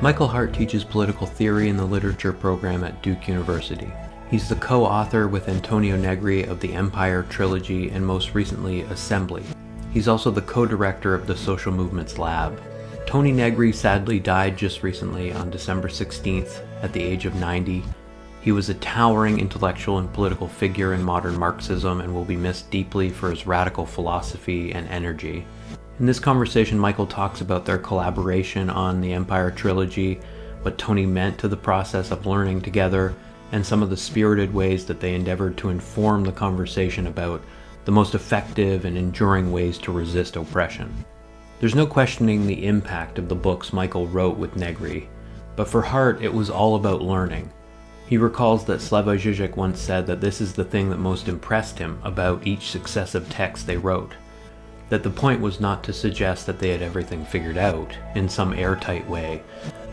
Michael Hardt teaches political theory in the literature program at Duke University. He's the co-author with Antonio Negri of the Empire trilogy and most recently Assembly. He's also the co-director of the Social Movements Lab. Toni Negri sadly died just recently on December 16th at the age of 90. He was a towering intellectual and political figure in modern Marxism and will be missed deeply for his radical philosophy and energy. In this conversation, Michael talks about their collaboration on the Empire trilogy, what Toni meant to the process of learning together, and some of the spirited ways that they endeavored to inform the conversation about the most effective and enduring ways to resist oppression. There's no questioning the impact of the books Michael wrote with Negri, but for Hardt, it was all about learning. He recalls that Slavoj Zizek once said that this is the thing that most impressed him about each successive text they wrote. That the point was not to suggest that they had everything figured out in some airtight way,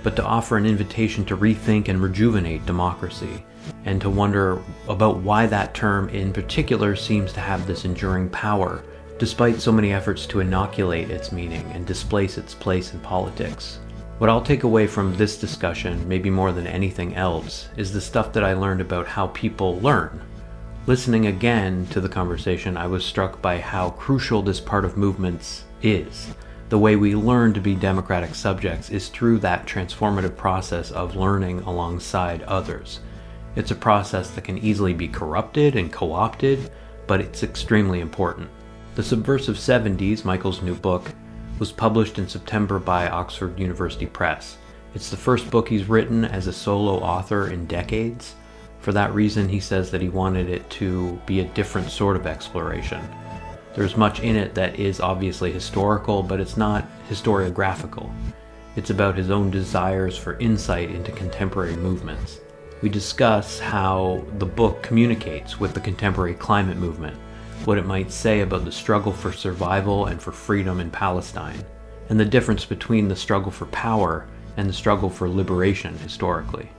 but to offer an invitation to rethink and rejuvenate democracy, and to wonder about why that term in particular seems to have this enduring power, despite so many efforts to inoculate its meaning and displace its place in politics. What I'll take away from this discussion, maybe more than anything else, is the stuff that I learned about how people learn. Listening again to the conversation, I was struck by how crucial this part of movements is. The way we learn to be democratic subjects is through that transformative process of learning alongside others. It's a process that can easily be corrupted and co-opted, but it's extremely important. The Subversive 70s, Michael's new book, was published in September by Oxford University Press. It's the first book he's written as a solo author in decades. For that reason, he says that he wanted it to be a different sort of exploration. There's much in it that is obviously historical, but it's not historiographical. It's about his own desires for insight into contemporary movements. We discuss how the book communicates with the contemporary climate movement, what it might say about the struggle for survival and for freedom in Palestine, and the difference between the struggle for power and the struggle for liberation historically.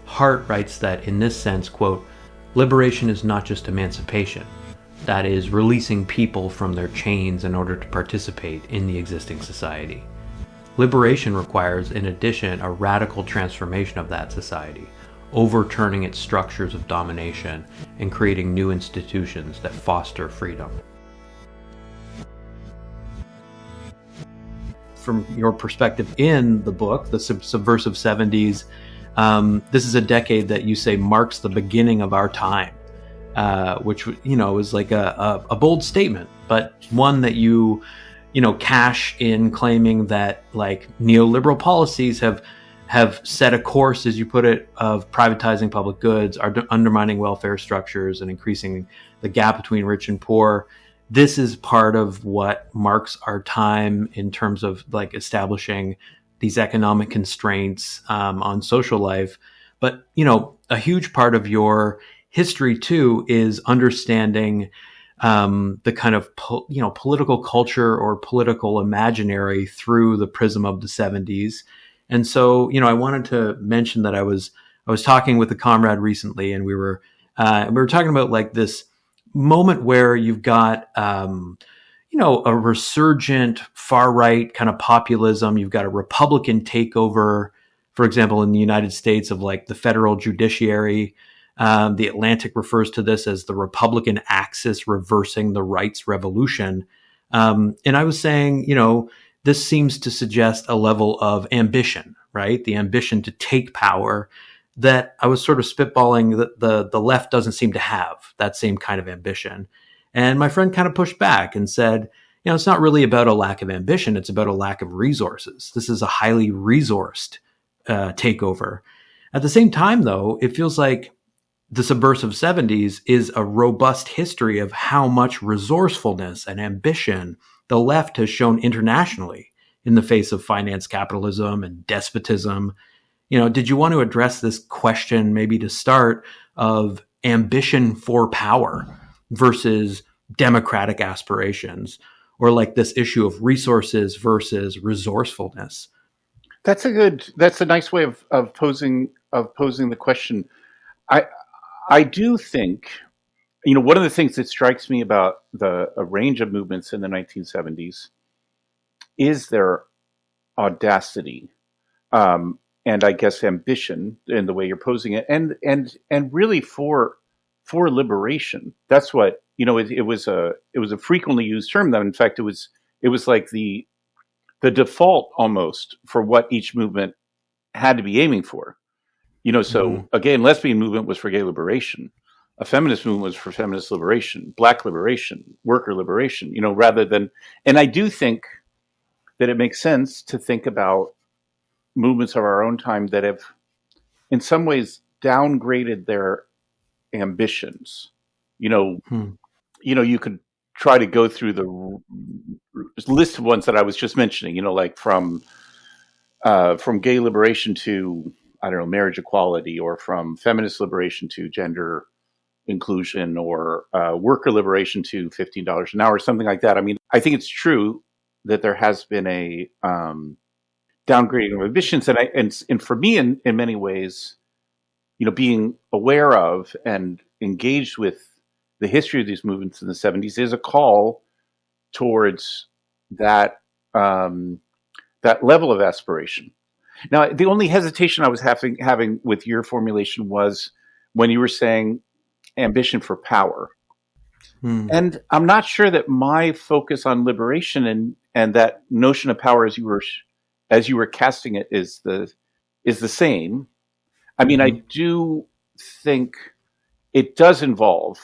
Hardt writes that in this sense, quote, liberation is not just emancipation, that is, releasing people from their chains in order to participate in the existing society. Liberation requires, in addition, a radical transformation of that society, overturning its structures of domination and creating new institutions that foster freedom. From your perspective in the book, the Subversive 70s, this is a decade that you say marks the beginning of our time, which, is like a bold statement, but one that you cash in, claiming that like neoliberal policies have set a course, as you put it, of privatizing public goods, undermining welfare structures, and increasing the gap between rich and poor. This is part of what marks our time in terms of like establishing these economic constraints on social life. But, a huge part of your history too is understanding the kind of, political culture or political imaginary through the prism of the 70s. And so, I wanted to mention that I was talking with a comrade recently, and we were talking about like this moment where you've got, a resurgent far-right kind of populism. You've got a Republican takeover, for example, in the United States of like the federal judiciary. The Atlantic refers to this as the Republican axis reversing the rights revolution. And I was saying, this seems to suggest a level of ambition, right? The ambition to take power that I was sort of spitballing that the left doesn't seem to have that same kind of ambition. And my friend kind of pushed back and said, it's not really about a lack of ambition. It's about a lack of resources. This is a highly resourced takeover. At the same time, though, it feels like the Subversive 70s is a robust history of how much resourcefulness and ambition the left has shown internationally in the face of finance capitalism and despotism. Did you want to address this question maybe to start of ambition for power versus democratic aspirations, or like this issue of resources versus resourcefulness? That's a nice way of posing the question. I do think, one of the things that strikes me about a range of movements in the 1970s is their audacity and I guess ambition in the way you're posing it, and really for liberation. That's what it was a frequently used term. That in fact it was like the default almost for what each movement had to be aiming for. So a gay and lesbian movement was for gay liberation. A feminist movement was for feminist liberation, black liberation, worker liberation, rather than, and I do think that it makes sense to think about movements of our own time that have in some ways downgraded their ambitions. You know, you could try to go through the list of ones that I was just mentioning, like from gay liberation to, I don't know, marriage equality, or from feminist liberation to gender inclusion, or worker liberation to $15 an hour, or something like that. I mean, I think it's true that there has been a downgrading of ambitions, and for me, in many ways, being aware of and engaged with the history of these movements in the 70s is a call towards that that level of aspiration. Now, the only hesitation I was having with your formulation was when you were saying ambition for power. And I'm not sure that my focus on liberation and that notion of power as you were casting it is the same. I mean, I do think it does involve,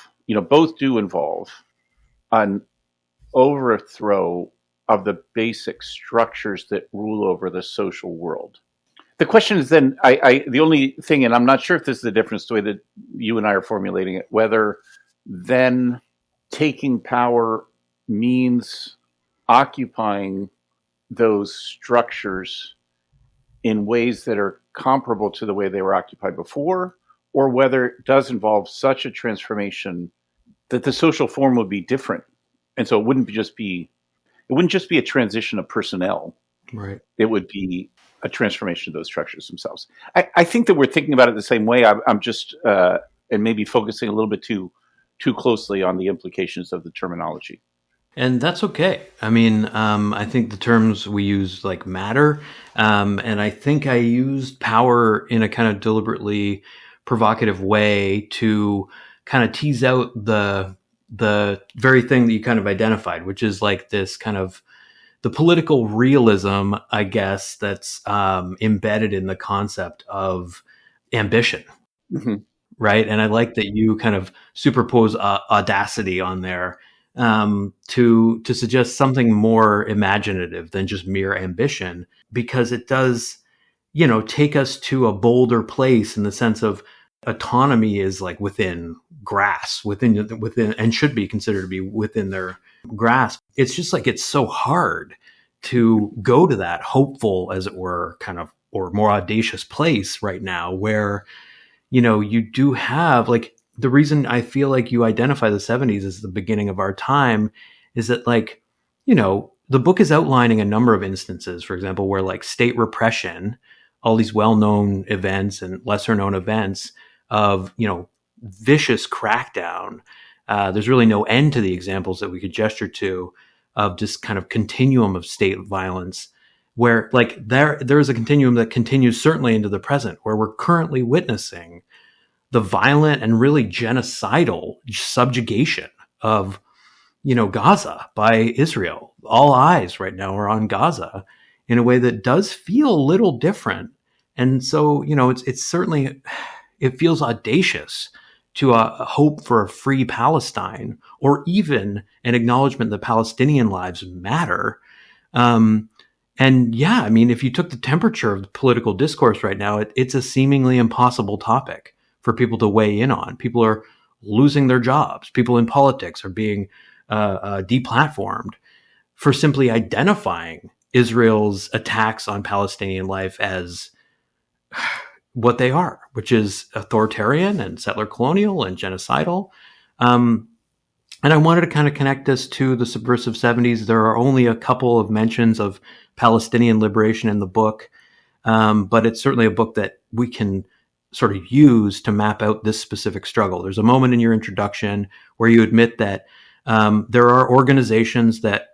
both do involve an overthrow of the basic structures that rule over the social world. The question is then, the only thing, and I'm not sure if this is the difference the way that you and I are formulating it, whether then taking power means occupying those structures in ways that are comparable to the way they were occupied before, or whether it does involve such a transformation that the social form would be different. And so it wouldn't just be a transition of personnel. Right. It would be a transformation of those structures themselves. I think that we're thinking about it the same way. I'm just, and maybe focusing a little bit too closely on the implications of the terminology. And that's okay. I mean, I think the terms we use like matter. And I think I used power in a kind of deliberately provocative way to kind of tease out the very thing that you kind of identified, which is like this kind of the political realism, I guess, that's embedded in the concept of ambition. Mm-hmm. Right. And I like that you kind of superpose audacity on there to suggest something more imaginative than just mere ambition, because it does, take us to a bolder place in the sense of autonomy is like within grasp, within, and should be considered to be within their grasp. It's just like, it's so hard to go to that hopeful, as it were, kind of, or more audacious place right now where, you do have like, the reason I feel like you identify the 70s as the beginning of our time is that, like, the book is outlining a number of instances, for example, where like state repression, all these well-known events and lesser known events of, vicious crackdown. There's really no end to the examples that we could gesture to of just kind of continuum of state violence, where like there is a continuum that continues certainly into the present, where we're currently witnessing the violent and really genocidal subjugation of, Gaza by Israel. All eyes right now are on Gaza in a way that does feel a little different. And so, it's certainly, it feels audacious to hope for a free Palestine, or even an acknowledgement that Palestinian lives matter. And yeah, I mean, if you took the temperature of the political discourse right now, it's a seemingly impossible topic for people to weigh in on. People are losing their jobs. People in politics are being deplatformed for simply identifying Israel's attacks on Palestinian life as what they are, which is authoritarian and settler colonial and genocidal. And I wanted to kind of connect this to the subversive 70s. There are only a couple of mentions of Palestinian liberation in the book, but it's certainly a book that we can sort of use to map out this specific struggle. There's a moment in your introduction where you admit that there are organizations that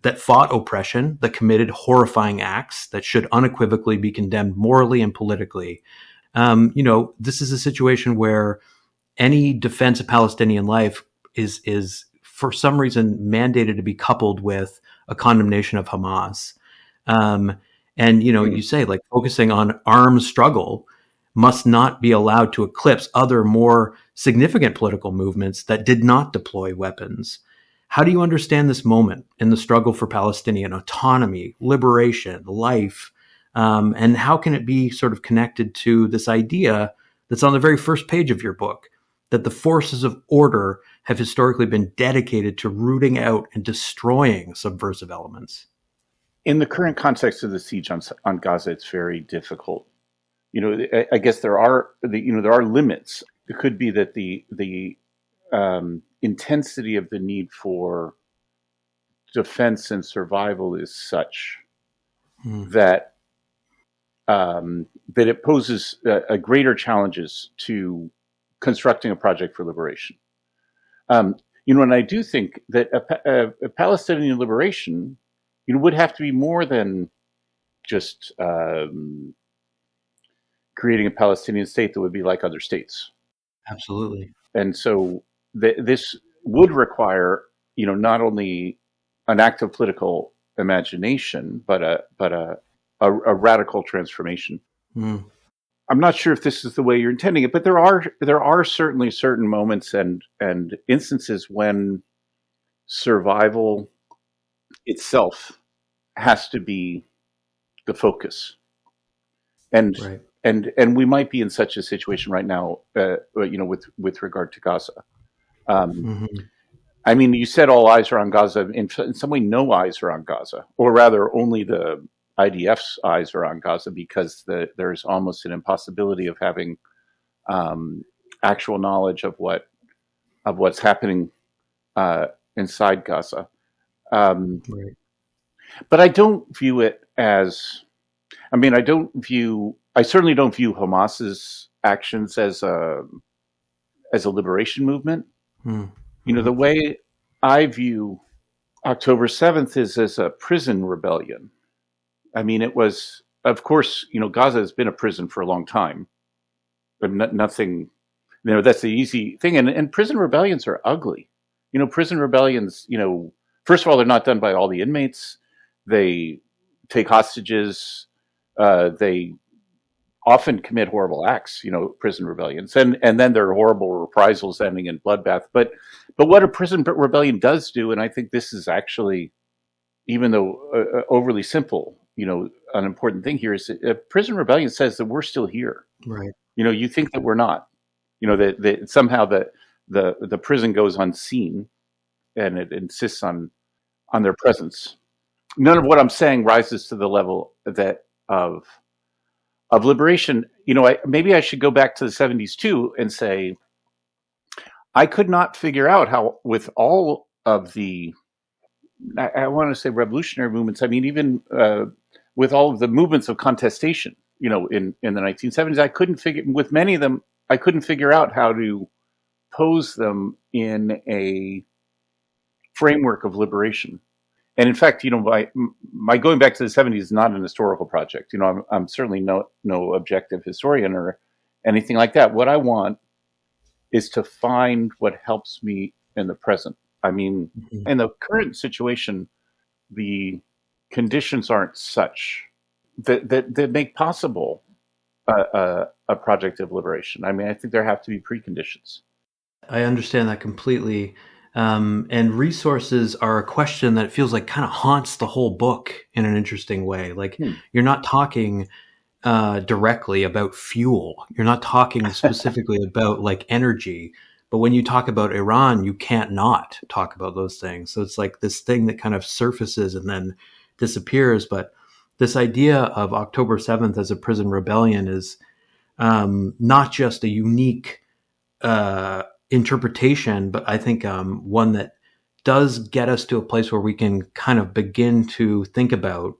that fought oppression, that committed horrifying acts that should unequivocally be condemned morally and politically. This is a situation where any defense of Palestinian life is for some reason mandated to be coupled with a condemnation of Hamas. You say, like, focusing on armed struggle must not be allowed to eclipse other more significant political movements that did not deploy weapons. How do you understand this moment in the struggle for Palestinian autonomy, liberation, life? And how can it be sort of connected to this idea that's on the very first page of your book, that the forces of order have historically been dedicated to rooting out and destroying subversive elements? In the current context of the siege on Gaza, it's very difficult. I guess there are limits. It could be that the intensity of the need for defense and survival is such that it poses a greater challenges to constructing a project for liberation. And I do think that a Palestinian liberation, would have to be more than just creating a Palestinian state that would be like other states. Absolutely. And so this would require, not only an act of political imagination, but a radical transformation. I'm not sure if this is the way you're intending it, but there are certainly certain moments and instances when survival itself has to be the focus. And right. and we might be in such a situation right now, with regard to Gaza. I mean, you said all eyes are on Gaza. In some way, no eyes are on Gaza, or rather, only the IDF's eyes are on Gaza, because there's almost an impossibility of having actual knowledge of what's happening inside Gaza. Right. But I don't view it as. I certainly don't view Hamas's actions as a liberation movement. The way I view October 7th is as a prison rebellion. I mean, it was, of course, Gaza has been a prison for a long time, but nothing, that's the easy thing. And prison rebellions are ugly. Prison rebellions, first of all, they're not done by all the inmates. They take hostages. They often commit horrible acts, prison rebellions, and then there are horrible reprisals ending in bloodbath. But what a prison rebellion does do, and I think this is actually, even though overly simple, an important thing here, is a prison rebellion says that we're still here. Right. You think that we're not. That somehow the prison goes unseen, and it insists on their presence. None of what I'm saying rises to the level of liberation. Maybe I should go back to the 70s too and say, I could not figure out how, with all of the, I want to say revolutionary movements, I mean, even with all of the movements of contestation, in the 1970s, with many of them, I couldn't figure out how to pose them in a framework of liberation. And in fact, my going back to the 70s is not an historical project. I'm certainly no objective historian or anything like that. What I want is to find what helps me in the present. I mean, in the current situation, the conditions aren't such that make possible a project of liberation. I mean, I think there have to be preconditions. I understand that completely. And resources are a question that feels like kind of haunts the whole book in an interesting way. Like, you're not talking directly about fuel. You're not talking specifically about like energy. But when you talk about Iran, you can't not talk about those things. So it's like this thing that kind of surfaces and then disappears. But this idea of October 7th as a prison rebellion is not just a unique interpretation, but I think one that does get us to a place where we can kind of begin to think about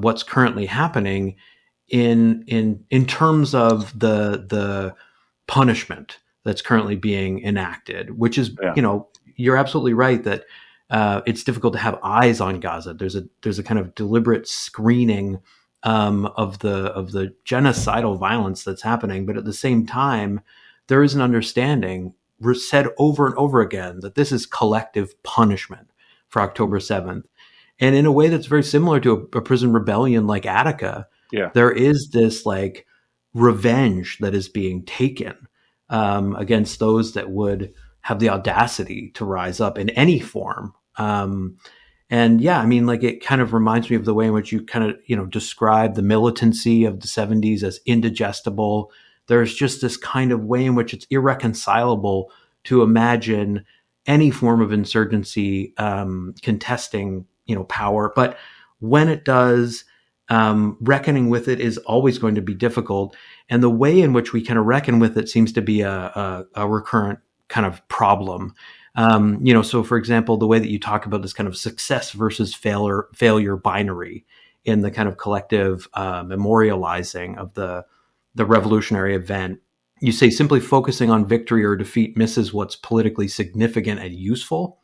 what's currently happening in terms of the punishment that's currently being enacted, which is, you're absolutely right that it's difficult to have eyes on Gaza. There's a kind of deliberate screening of the genocidal violence that's happening, but at the same time, there is an understanding said over and over again that this is collective punishment for October 7th. And in a way that's very similar to a prison rebellion like Attica, Yeah. there is this like revenge that is being taken against those that would have the audacity to rise up in any form. And yeah, I mean, like it kind of reminds me of the way in which you kind of, describe the militancy of the 70s as indigestible. There's just this kind of way in which it's irreconcilable to imagine any form of insurgency contesting, power. But when it does, reckoning with it is always going to be difficult. And the way in which we kind of reckon with it seems to be a recurrent kind of problem. So for example, the way that you talk about this kind of success versus failure binary in the kind of collective memorializing of the revolutionary event, you say simply focusing on victory or defeat misses what's politically significant and useful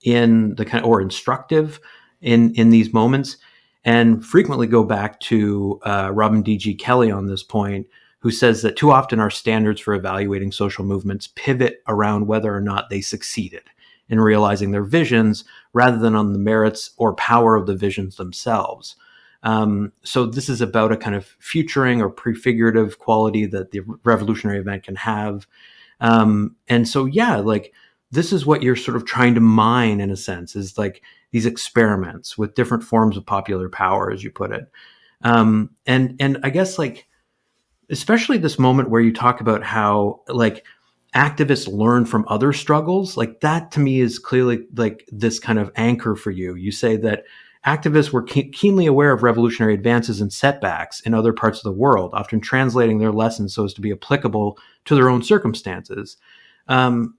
in the kind of, or instructive in these moments, and frequently go back to Robin D.G. Kelly on this point, who says that too often our standards for evaluating social movements pivot around whether or not they succeeded in realizing their visions rather than on the merits or power of the visions themselves. So this is about a kind of futuring or prefigurative quality that the revolutionary event can have. And so, yeah, like this is what you're sort of trying to mine in a sense, is like these experiments with different forms of popular power, as you put it. And I guess like, especially this moment where you talk about how like activists learn from other struggles, like that to me is clearly like this kind of anchor for you. You say that activists were keenly aware of revolutionary advances and setbacks in other parts of the world, often translating their lessons so as to be applicable to their own circumstances.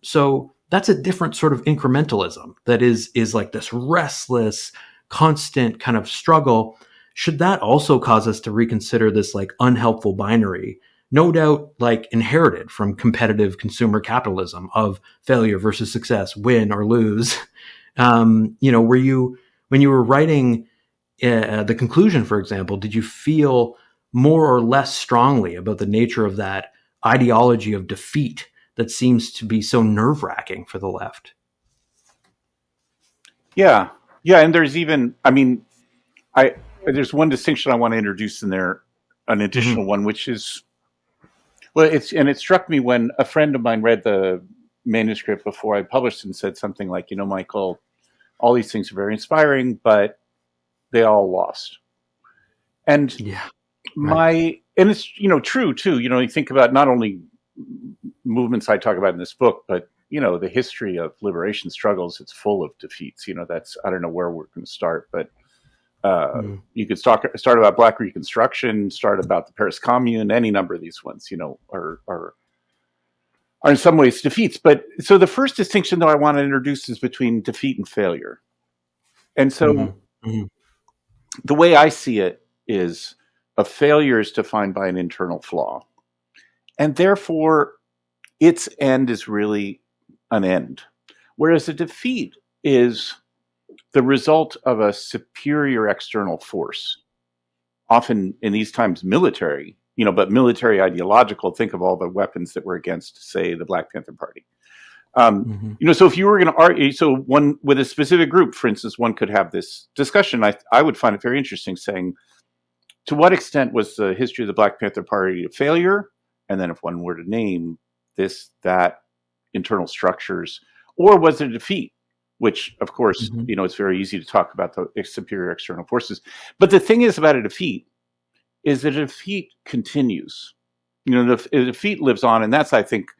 So that's a different sort of incrementalism that is like this restless, constant kind of struggle. Should that also cause us to reconsider this like unhelpful binary, no doubt like inherited from competitive consumer capitalism of failure versus success, win or lose? Were you, when you were writing the conclusion, for example, did you feel more or less strongly about the nature of that ideology of defeat that seems to be so nerve-wracking for the left? Yeah. And there's even, there's one distinction I want to introduce in there, an additional one, which is, it struck me when a friend of mine read the manuscript before I published and said something like, Michael, all these things are very inspiring, but they all lost. And yeah, and it's, true too. You think about not only movements I talk about in this book, but, the history of liberation struggles, it's full of defeats. That's, I don't know where we're going to start, but you could start about Black Reconstruction, start about the Paris Commune, any number of these ones, are in some ways defeats. But so the first distinction that I want to introduce is between defeat and failure. And so the way I see it is a failure is defined by an internal flaw. And therefore, its end is really an end. Whereas a defeat is the result of a superior external force, often in these times military, but military ideological. Think of all the weapons that were against, say, the Black Panther Party. So if you were going to argue, so one with a specific group, for instance, one could have this discussion. I would find it very interesting saying, to what extent was the history of the Black Panther Party a failure? And then if one were to name this, that, internal structures, or was it a defeat? Which, of course, it's very easy to talk about the superior external forces. But the thing is about a defeat is that a defeat continues. The defeat lives on, and that's, I think,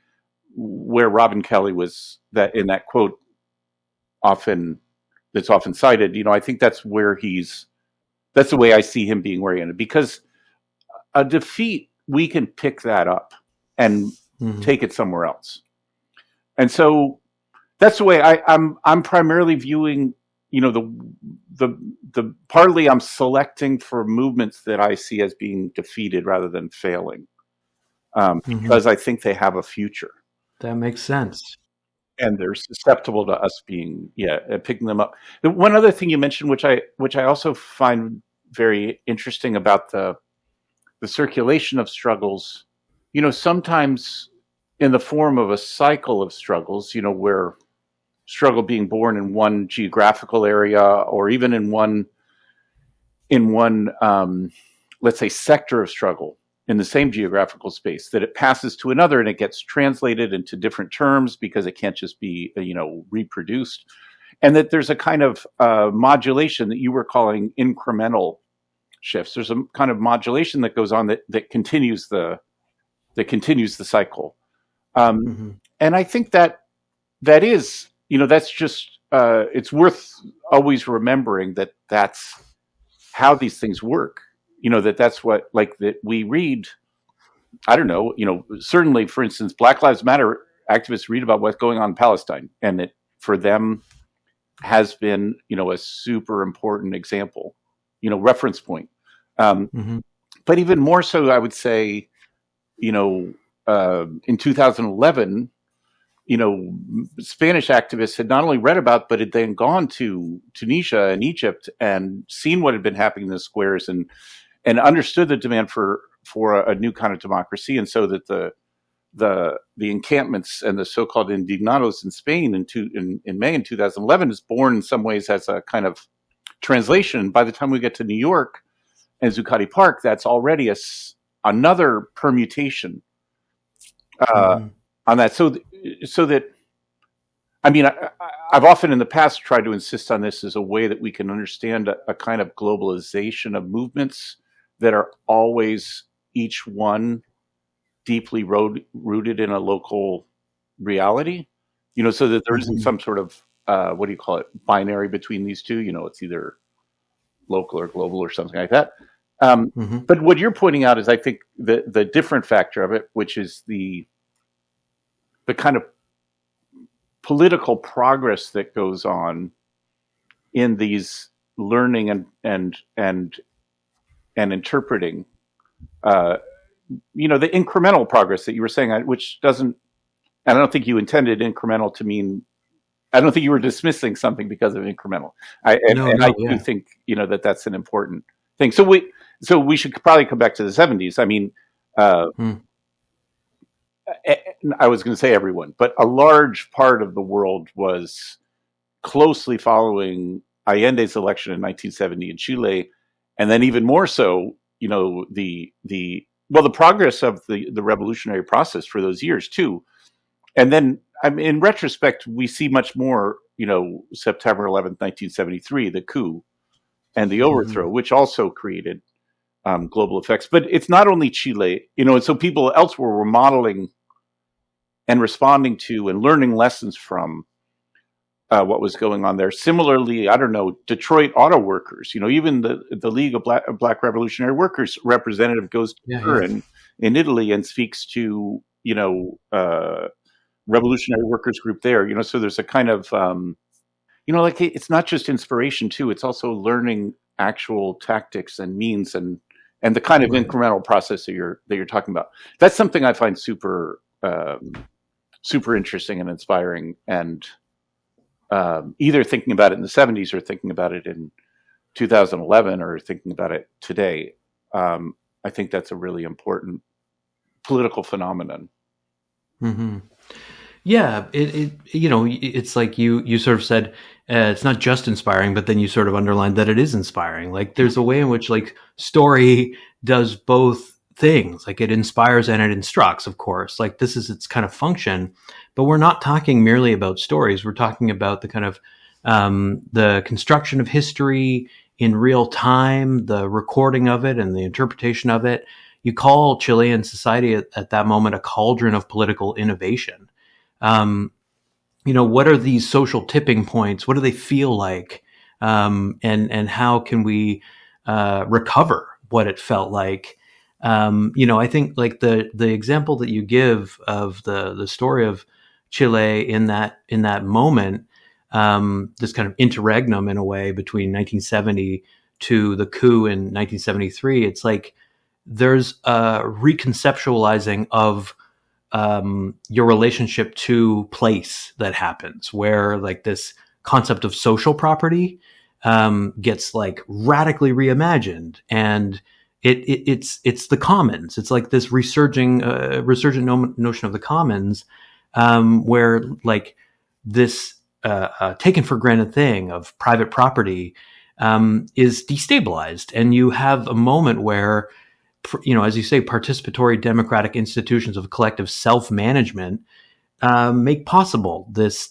where Robin Kelly was, that in that quote that's often cited. I think that's where that's the way I see him being oriented, because a defeat, we can pick that up and take it somewhere else. And so that's the way I'm primarily viewing, the partly I'm selecting for movements that I see as being defeated rather than failing, because I think they have a future. That makes sense. and they're susceptible to us being picking them up. The one other thing you mentioned, which I also find very interesting about the circulation of struggles, sometimes in the form of a cycle of struggles, where struggle being born in one geographical area or even in one let's say sector of struggle in the same geographical space, that it passes to another and it gets translated into different terms because it can't just be reproduced, and that there's a kind of modulation that you were calling incremental shifts. There's a kind of modulation that goes on that continues the cycle, and I think that is that's just it's worth always remembering that that's how these things work. That's what, like, that we read. I don't know. Certainly, for instance, Black Lives Matter activists read about what's going on in Palestine, and it for them has been a super important example, reference point. But even more so, I would say, in 2011, Spanish activists had not only read about, but had then gone to Tunisia and Egypt and seen what had been happening in the squares and understood the demand for a new kind of democracy, and so that the encampments and the so-called indignados in Spain in May in 2011 is born in some ways as a kind of translation. By the time we get to New York and Zuccotti Park, that's already another permutation on that. So that, I mean, I've often in the past tried to insist on this as a way that we can understand a kind of globalization of movements that are always each one deeply rooted in a local reality, so that there isn't some sort of, what do you call it, binary between these two, it's either local or global or something like that. But what you're pointing out is, I think, the different factor of it, which is the kind of political progress that goes on in these learning and interpreting, the incremental progress that you were saying, which doesn't, I don't think you intended incremental to mean, I don't think you were dismissing something because of incremental. I do think, that's an important thing. So we should probably come back to the 70s. I mean, I was going to say everyone, but a large part of the world was closely following Allende's election in 1970 in Chile, and then even more so, the progress of the revolutionary process for those years too. And then, I mean, in retrospect, we see much more, September 11th, 1973, the coup and the overthrow, which also created global effects. But it's not only Chile, and so people elsewhere were modeling and responding to and learning lessons from what was going on there. Similarly, I don't know, Detroit auto workers, even the League of Black Revolutionary Workers representative goes to her in Italy and speaks to, revolutionary workers group there, so there's a kind of, like, it's not just inspiration too, it's also learning actual tactics and means and the kind of incremental process that you're talking about. That's something I find super interesting and inspiring, and either thinking about it in the 70s or thinking about it in 2011 or thinking about it today. I think that's a really important political phenomenon. Yeah, it's like you sort of said, it's not just inspiring, but then you sort of underlined that it is inspiring. Like, there's a way in which, like, story does both things. Like, it inspires and it instructs, of course. Like, this is its kind of function, but we're not talking merely about stories. We're talking about the kind of the construction of history in real time, the recording of it and the interpretation of it. You call Chilean society at that moment a cauldron of political innovation. What are these social tipping points? What do they feel like? And how can we recover what it felt like? I think, like, the example that you give of the story of Chile in that moment, this kind of interregnum in a way between 1970 to the coup in 1973, it's like there's a reconceptualizing of your relationship to place that happens, where like this concept of social property gets like radically reimagined, and it's the commons. It's like this resurgent notion of the commons, where like this taken for granted thing of private property is destabilized, and you have a moment where, as you say, participatory democratic institutions of collective self-management make possible this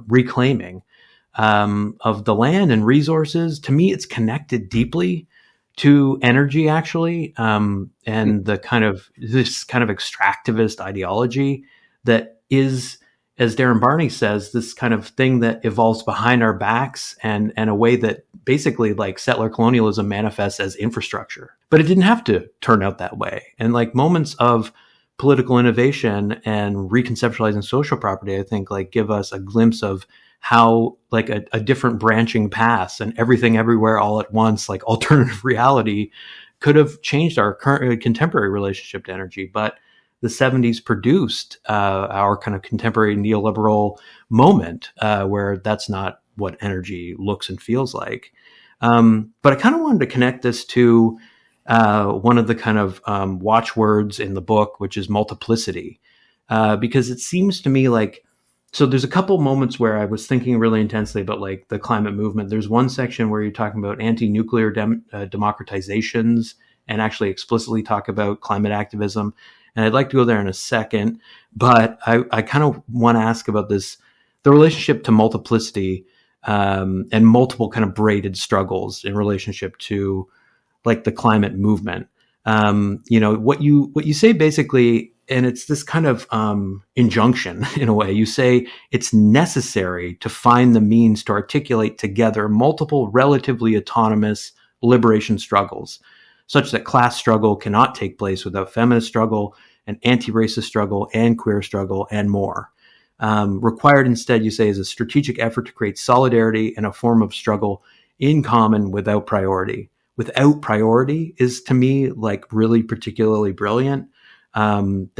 reclaiming of the land and resources. To me, it's connected deeply to energy, actually, and the kind of this kind of extractivist ideology that is, as Darren Barney says, this kind of thing that evolves behind our backs, and a way that basically like settler colonialism manifests as infrastructure. But it didn't have to turn out that way. And like moments of political innovation and reconceptualizing social property, I think like give us a glimpse of how like a different branching paths and everything everywhere all at once, like alternative reality, could have changed our current contemporary relationship to energy. But the 70s produced our kind of contemporary neoliberal moment where that's not what energy looks and feels like. But I kind of wanted to connect this to one of the kind of watchwords in the book, which is multiplicity, because it seems to me like, so there's a couple moments where I was thinking really intensely about like the climate movement. There's one section where you're talking about anti-nuclear democratizations and actually explicitly talk about climate activism. And I'd like to go there in a second, but I kind of want to ask about the relationship to multiplicity and multiple kind of braided struggles in relationship to like the climate movement. What you say basically, and it's this kind of injunction in a way. You say it's necessary to find the means to articulate together multiple relatively autonomous liberation struggles, such that class struggle cannot take place without feminist struggle and anti-racist struggle and queer struggle and more. Required instead, you say, is a strategic effort to create solidarity and a form of struggle in common without priority. Without priority is, to me, like really particularly brilliant. And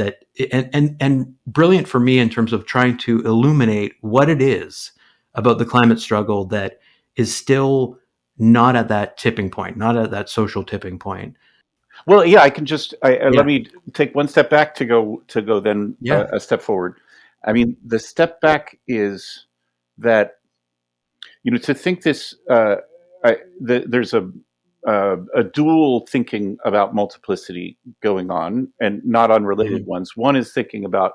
brilliant for me in terms of trying to illuminate what it is about the climate struggle that is still not at that tipping point, not at that social tipping point. Well, yeah, I can just let me take one step back to go then a step forward. I mean, the step back is that to think this there's a dual thinking about multiplicity going on, and not unrelated ones. One is thinking about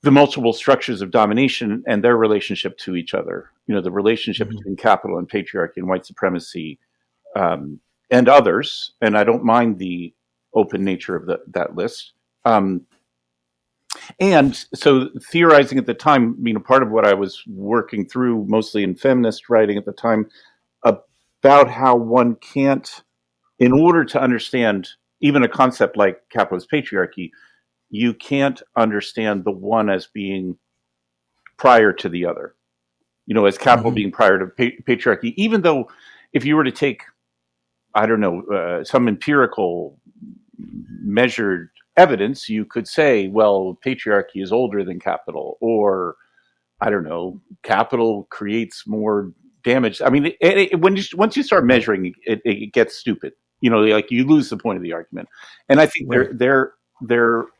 the multiple structures of domination and their relationship to each other. The relationship between capital and patriarchy and white supremacy, and others. And I don't mind the open nature of that list. And so theorizing at the time, part of what I was working through, mostly in feminist writing at the time, about how one can't, in order to understand even a concept like capitalist patriarchy, you can't understand the one as being prior to the other, as capital being prior to patriarchy, even though if you were to take, I don't know, some empirical measured evidence, you could say, well, patriarchy is older than capital, or I don't know, capital creates more damage. I mean, once you start measuring, it gets stupid. Like you lose the point of the argument. And I think their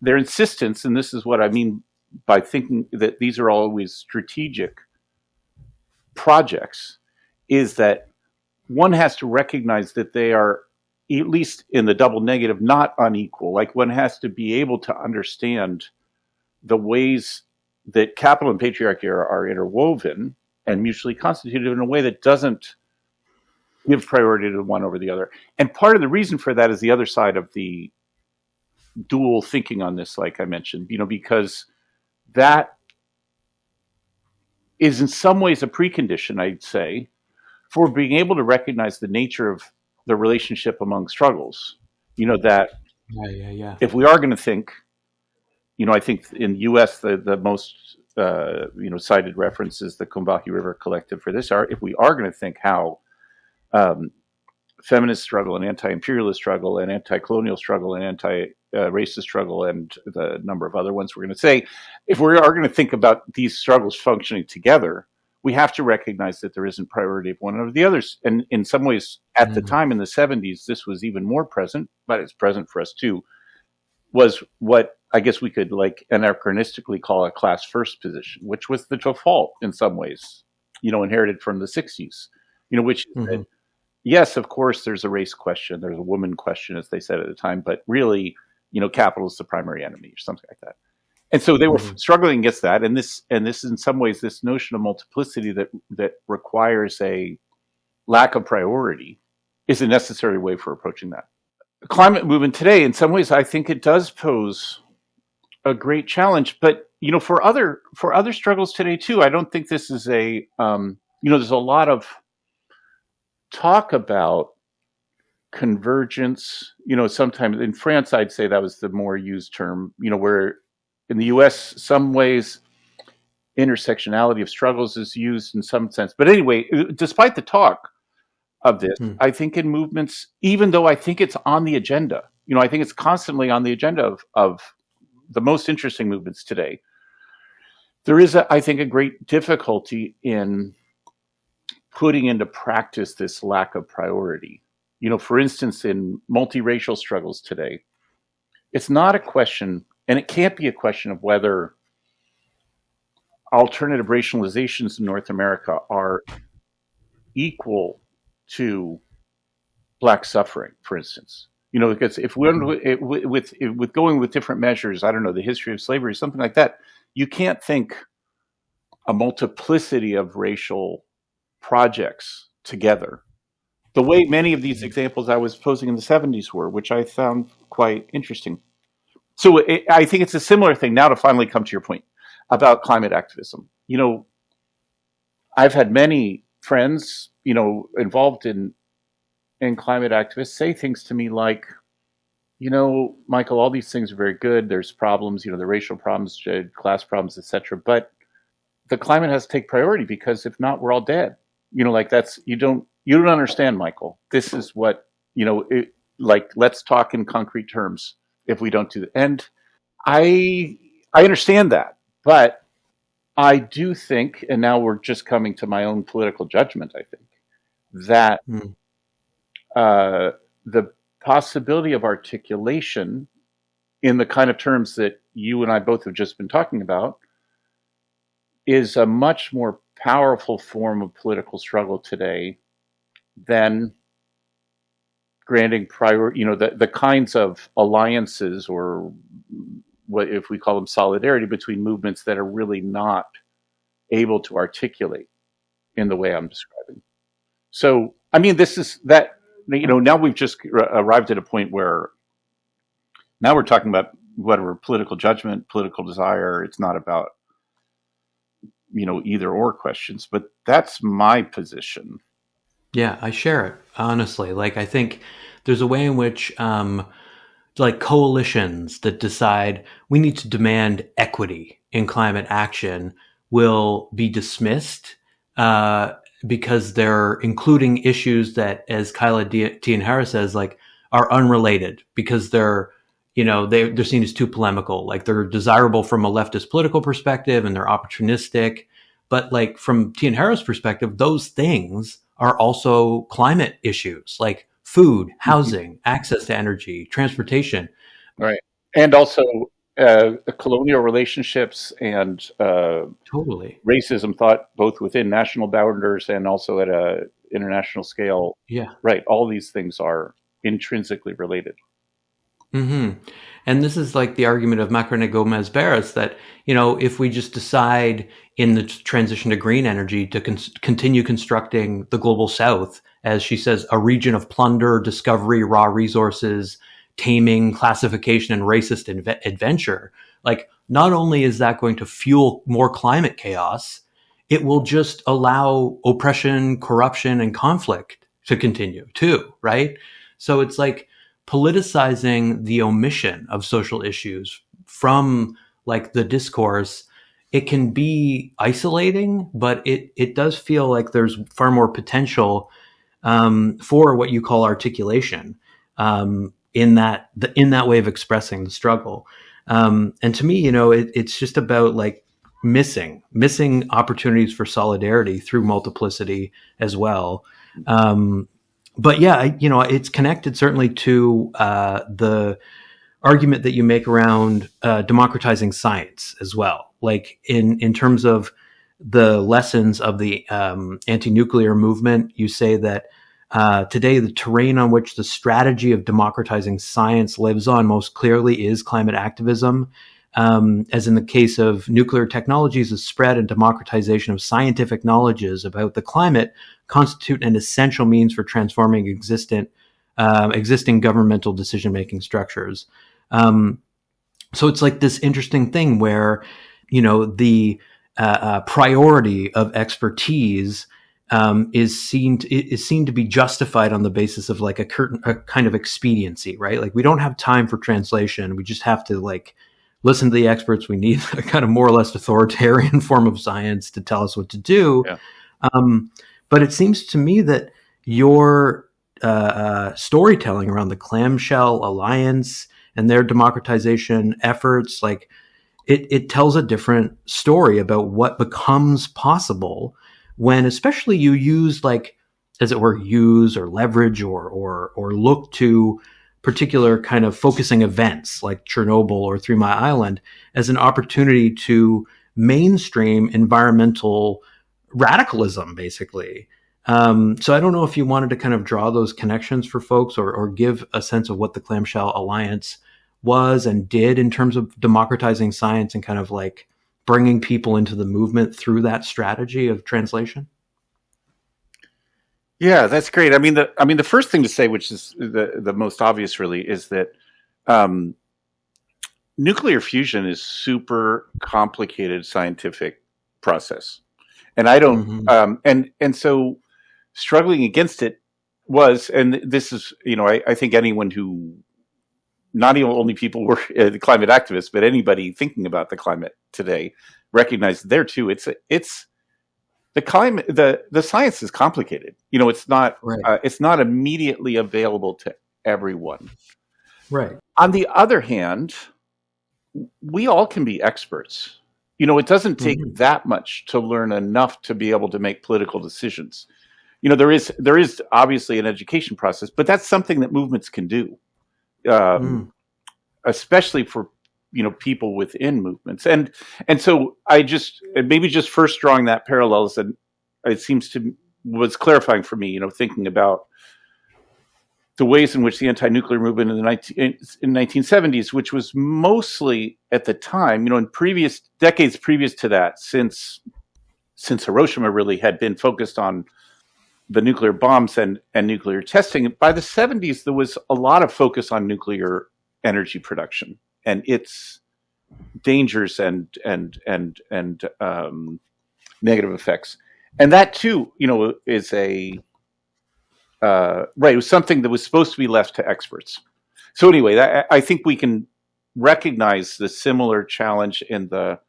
insistence, and this is what I mean by thinking that these are always strategic projects, is that one has to recognize that they are, at least in the double negative, not unequal. Like one has to be able to understand the ways that capital and patriarchy are interwoven and mutually constitutive in a way that doesn't give priority to one over the other. And part of the reason for that is the other side of the dual thinking on this, like I mentioned, because that is in some ways a precondition, I'd say, for being able to recognize the nature of the relationship among struggles. That if we are going to think, I think in the U.S. the most cited reference is the Combahee River Collective for this art. If we are going to think how feminist struggle, an anti-imperialist struggle, an anti-colonial struggle, an anti-racist struggle, and the number of other ones we're going to say, if we are going to think about these struggles functioning together, we have to recognize that there isn't priority of one over the others. And in some ways, at the time in the 70s, this was even more present, but it's present for us too, was what I guess we could like anachronistically call a class first position, which was the default in some ways, inherited from the 60s, which is that, yes, of course, there's a race question, there's a woman question, as they said at the time, but really, capital is the primary enemy or something like that. And so they were struggling against that. And this in some ways, this notion of multiplicity that requires a lack of priority is a necessary way for approaching that. The climate movement today, in some ways, I think it does pose a great challenge. But, for other struggles today, too, I don't think this is there's a lot of talk about convergence. Sometimes in France, I'd say that was the more used term, where in the US, some ways, intersectionality of struggles is used in some sense. But anyway, despite the talk of this, I think in movements, even though I think it's on the agenda, I think it's constantly on the agenda of the most interesting movements today, there is, I think, a great difficulty in putting into practice this lack of priority. For instance, in multiracial struggles today, it's not a question, and it can't be a question of whether alternative racializations in North America are equal to Black suffering, for instance. Because if we're with going with different measures, I don't know, the history of slavery, something like that, you can't think a multiplicity of racial projects together the way many of these examples I was posing in the 70s were, which I found quite interesting. So I think it's a similar thing now to finally come to your point about climate activism. I've had many friends, involved in climate activists say things to me like, Michael, all these things are very good. There's problems, the racial problems, class problems, etc. But the climate has to take priority because if not, we're all dead. That's, you don't understand, Michael. This is what, let's talk in concrete terms if we don't do that. And I understand that, but I do think, and now we're just coming to my own political judgment, I think, that the possibility of articulation in the kind of terms that you and I both have just been talking about is a much more powerful form of political struggle today than granting the kinds of alliances, or what if we call them solidarity, between movements that are really not able to articulate in the way I'm describing. So, I mean, this is that, now we've just arrived at a point where now we're talking about whatever political judgment, political desire. It's not about, either or questions, but that's my position. Yeah, I share it, honestly. I think there's a way in which, coalitions that decide we need to demand equity in climate action will be dismissed because they're including issues that, as Kyla Tianhara says, are unrelated because they're seen as too polemical. They're desirable from a leftist political perspective and they're opportunistic. But from Tianhara's perspective, those things are also climate issues like food, housing, access to energy, transportation. Right. And also colonial relationships and totally racism thought both within national boundaries and also at a international scale. Yeah. Right. All these things are intrinsically related. Mm-hmm. And this is the argument of Macarena Gomez Barras that, if we just decide in the transition to green energy to continue constructing the global south, as she says, a region of plunder, discovery, raw resources, taming, classification, and racist adventure, not only is that going to fuel more climate chaos, it will just allow oppression, corruption, and conflict to continue too, right? So it's politicizing the omission of social issues from the discourse. It can be isolating, but it does feel like there's far more potential for what you call articulation, in that way of expressing the struggle. And to me, it's just about like missing opportunities for solidarity through multiplicity as well. But yeah, it's connected certainly to the argument that you make around democratizing science as well. Like in terms of the lessons of the anti-nuclear movement, you say that today the terrain on which the strategy of democratizing science lives on most clearly is climate activism. As in the case of nuclear technologies, the spread and democratization of scientific knowledges about the climate constitute an essential means for transforming existing governmental decision-making structures. So it's like this interesting thing where, the priority of expertise is seen to be justified on the basis of like a kind of expediency, right? Like we don't have time for translation. We just have to like listen to the experts. We need a kind of more or less authoritarian form of science to tell us what to do. Yeah. But it seems to me that your storytelling around the Clamshell Alliance and their democratization efforts, like it tells a different story about what becomes possible when especially you use like, as it were, use or leverage or look to particular kind of focusing events like Chernobyl or 3 Mile Island as an opportunity to mainstream environmental radicalism, basically. So I don't know if you wanted to kind of draw those connections for folks or give a sense of what the Clamshell Alliance was and did in terms of democratizing science and kind of like bringing people into the movement through that strategy of translation. Yeah, that's great. I mean, the first thing to say, which is the most obvious, really, is that nuclear fusion is super complicated scientific process, and I don't, and so struggling against it was, and this is, I think anyone who, not even only people who are the climate activists, but anybody thinking about the climate today, recognize there too. It's the climate, the science is complicated. It's not right. It's not immediately available to everyone. Right. On the other hand, we all can be experts. It doesn't take that much to learn enough to be able to make political decisions. There is obviously an education process, but that's something that movements can do, especially for people within movements. And so I just maybe just first drawing that parallels, and it seems to was clarifying for me, thinking about the ways in which the anti-nuclear movement in the 1970s, which was mostly at the time, in previous decades previous to that, since Hiroshima really had been focused on the nuclear bombs and nuclear testing. By the 70s, there was a lot of focus on nuclear energy production and its dangers and negative effects. And that too, is right. It was something that was supposed to be left to experts. So anyway, I think we can recognize the similar challenge in the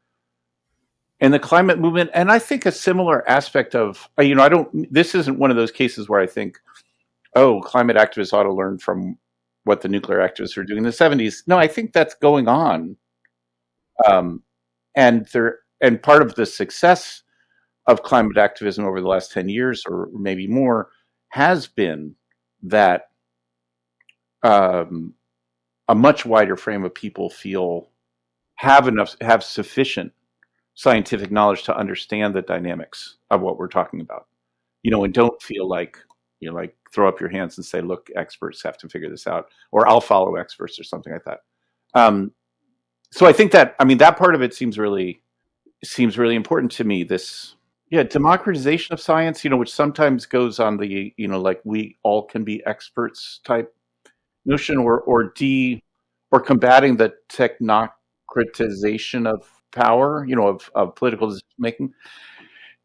climate movement, and I think a similar aspect of this isn't one of those cases where I think, climate activists ought to learn from what the nuclear activists were doing in the 70s. No, I think that's going on, and part of the success of climate activism over the last 10 years or maybe more has been that a much wider frame of people have sufficient scientific knowledge to understand the dynamics of what we're talking about, and don't feel like, like throw up your hands and say, look, experts have to figure this out, or I'll follow experts or something like that. So I think that, that part of it seems really important to me. This, democratization of science, which sometimes goes on the, like we all can be experts type notion, or combating the technocratization of power, of political decision making.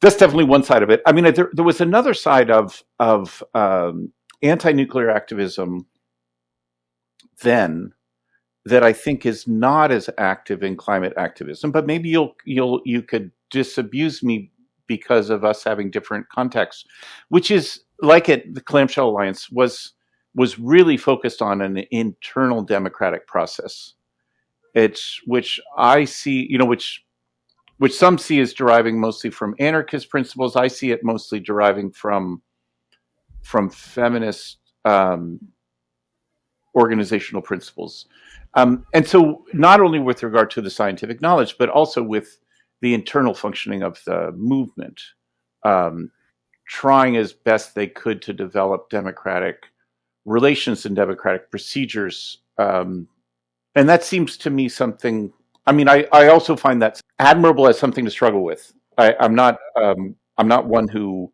That's definitely one side of it. There was another side of anti-nuclear activism then that I think is not as active in climate activism, but maybe you could disabuse me because of us having different contexts, which is like it, the Clamshell Alliance was really focused on an internal democratic process. It's which I see, which some see as deriving mostly from anarchist principles. I see it mostly deriving from feminist organizational principles. And so, not only with regard to the scientific knowledge, but also with the internal functioning of the movement, trying as best they could to develop democratic relations and democratic procedures. And that seems to me something. I mean, I also find that admirable as something to struggle with. I'm not one who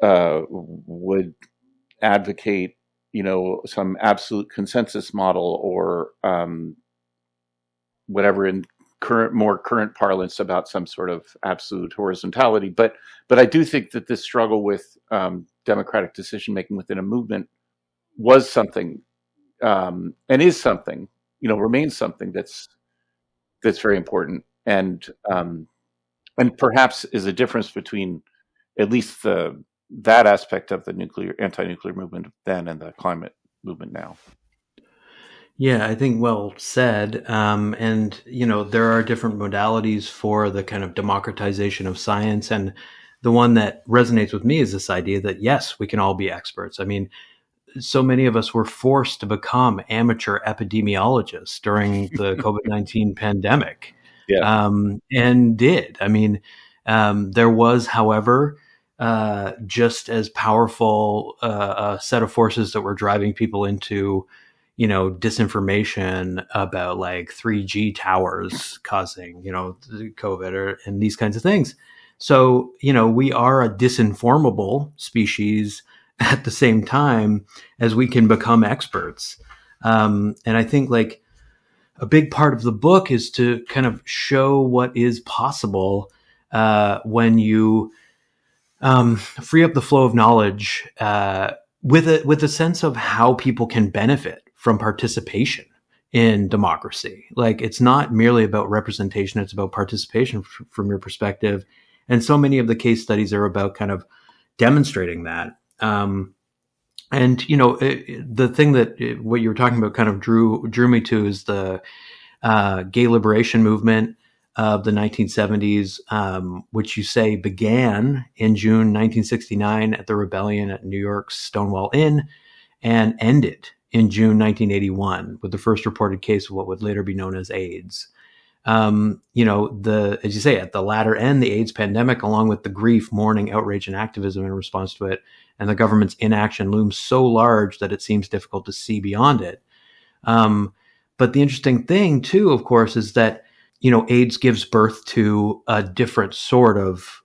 would advocate, some absolute consensus model or whatever in more current parlance about some sort of absolute horizontality. But I do think that this struggle with democratic decision making within a movement was something, and is something, remains something that's very important, and perhaps is a difference between at least that aspect of the anti-nuclear movement then and the climate movement now. Yeah, I think well said. And, there are different modalities for the kind of democratization of science. And the one that resonates with me is this idea that, yes, we can all be experts. I mean, so many of us were forced to become amateur epidemiologists during the COVID-19 pandemic. Yeah. And did. I mean, there was, however, just as powerful a set of forces that were driving people into, disinformation about like 3G towers causing, COVID and these kinds of things. So, we are a disinformable species at the same time as we can become experts. And I think like a big part of the book is to kind of show what is possible when you free up the flow of knowledge with a sense of how people can benefit from participation in democracy. Like it's not merely about representation; it's about participation from your perspective. And so many of the case studies are about kind of demonstrating that. And the thing that what you were talking about kind of drew me to is the gay liberation movement of the 1970s, which you say began in June 1969 at the rebellion at New York's Stonewall Inn and ended in June 1981 with the first reported case of what would later be known as AIDS. As you say, at the latter end, the AIDS pandemic, along with the grief, mourning, outrage, and activism in response to it, and the government's inaction looms so large that it seems difficult to see beyond it. But the interesting thing, too, of course, is that, AIDS gives birth to a different sort of,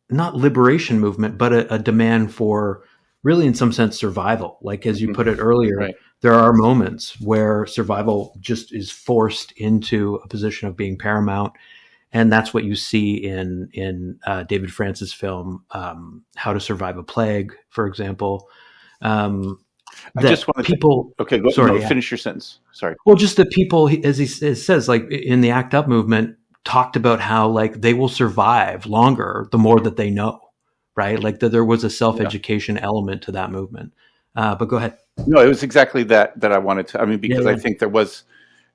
not liberation movement, but a demand for really, in some sense, survival. Like, as you put it earlier, right. There are moments where survival just is forced into a position of being paramount. And that's what you see in David France's film, How to Survive a Plague, for example. I just want to okay, go, sorry, finish your sentence. Sorry. Well, just that people, as he says, like in the ACT UP movement, talked about how like they will survive longer the more that they know, right? Like that there was a self-education element to that movement. But go ahead. No, it was exactly that I wanted to. I mean, because I think there was,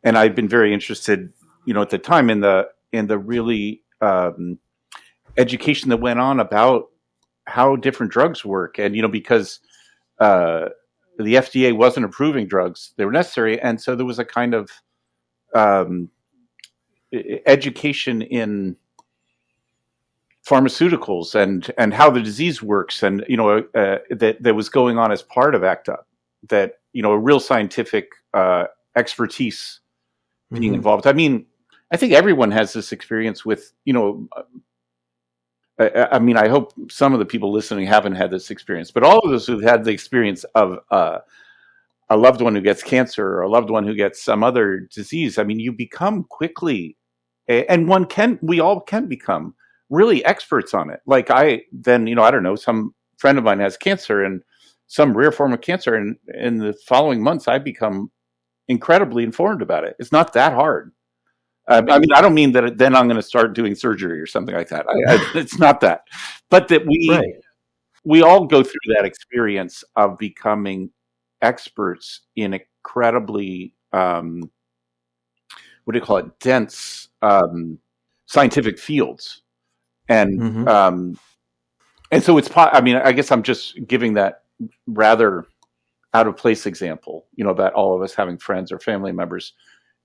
and I'd been very interested, at the time in the really education that went on about how different drugs work, and because the FDA wasn't approving drugs, they were necessary, and so there was a kind of education in pharmaceuticals and how the disease works, and that was going on as part of ACT UP, that a real scientific expertise being involved. I mean, I think everyone has this experience with, I mean, I hope some of the people listening haven't had this experience, but all of us who've had the experience of a loved one who gets cancer or a loved one who gets some other disease, I mean, you become quickly, and we all can become really experts on it. Like I don't know, some friend of mine has cancer and some rare form of cancer, and in the following months, I become incredibly informed about it. It's not that hard. I mean, I don't mean that then I'm going to start doing surgery or something like that. It's not that, but that we all go through that experience of becoming experts in incredibly, what do you call it, dense scientific fields. And and so I mean, I guess I'm just giving that rather out of place example, about all of us having friends or family members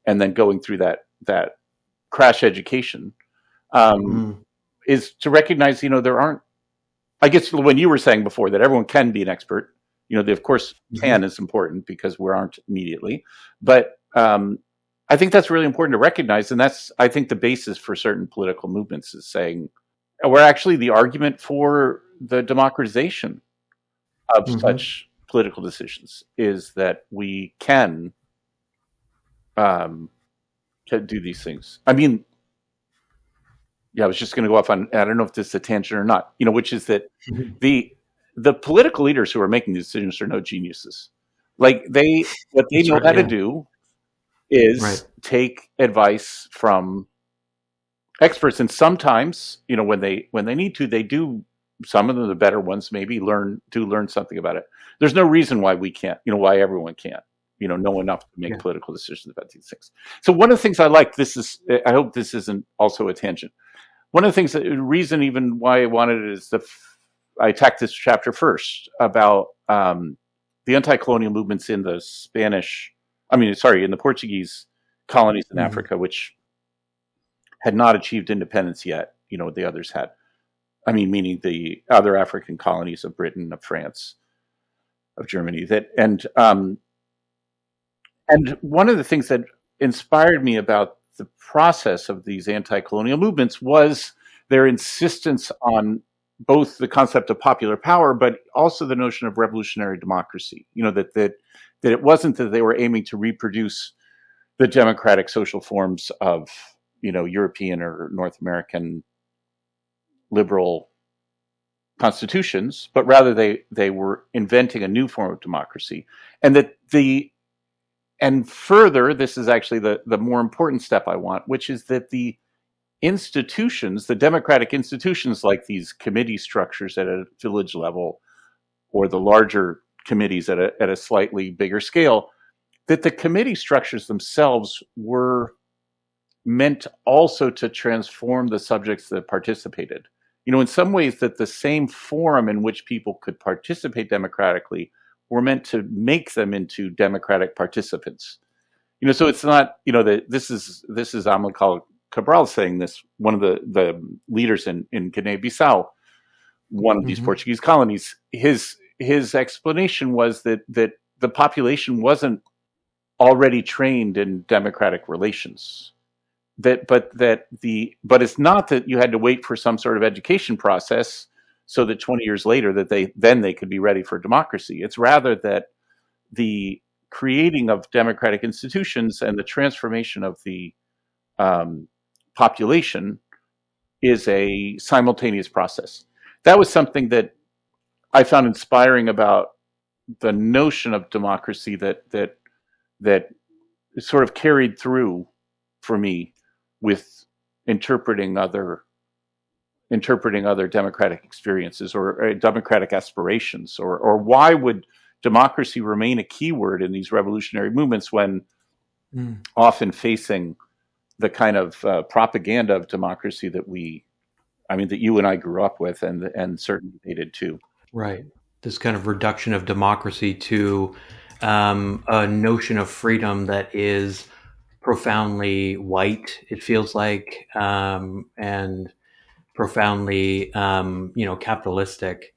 and then going through that crash education, is to recognize, there aren't, I guess when you were saying before that everyone can be an expert, they of course can is important because we aren't immediately, but I think that's really important to recognize. And that's, I think, the basis for certain political movements is saying, we're actually the argument for the democratization of such political decisions is that we can do these things. I mean, I was just going to go off on, I don't know if this is a tangent or not, which is that the political leaders who are making these decisions are no geniuses. Like what they know how to do is take advice from experts, and sometimes, when they need to, they do. Some of them, the better ones, maybe learn something about it. There's no reason why we can't, why everyone can't, know enough to make political decisions about these things. So one of the things I like, I hope this isn't also a tangent. One of the things, the reason even why I wanted it is I attacked this chapter first about the anti-colonial movements in the in the Portuguese colonies in Africa, which had not achieved independence yet, the others had. I mean, meaning the other African colonies of Britain, of France, of Germany. And one of the things that inspired me about the process of these anti-colonial movements was their insistence on both the concept of popular power, but also the notion of revolutionary democracy. That it wasn't that they were aiming to reproduce the democratic social forms of, European or North American liberal constitutions, but rather they were inventing a new form of democracy. And further, this is actually the more important step I want, which is that the institutions, the democratic institutions like these committee structures at a village level or the larger committees at a slightly bigger scale, that the committee structures themselves were meant also to transform the subjects that participated. In some ways that the same forum in which people could participate democratically were meant to make them into democratic participants. So it's not, that this is Amilcar Cabral saying this, one of the leaders in Guinea-Bissau, one of these Portuguese colonies. His explanation was that the population wasn't already trained in democratic relations. But it's not that you had to wait for some sort of education process so that 20 years later that they could be ready for democracy. It's rather that the creating of democratic institutions and the transformation of the population is a simultaneous process. That was something that I found inspiring about the notion of democracy that sort of carried through for me with interpreting other democratic experiences or democratic aspirations, or why would democracy remain a keyword in these revolutionary movements when often facing the kind of propaganda of democracy that that you and I grew up with and certainly they did too. Right. This kind of reduction of democracy to a notion of freedom that is profoundly white, it feels like, and profoundly, capitalistic.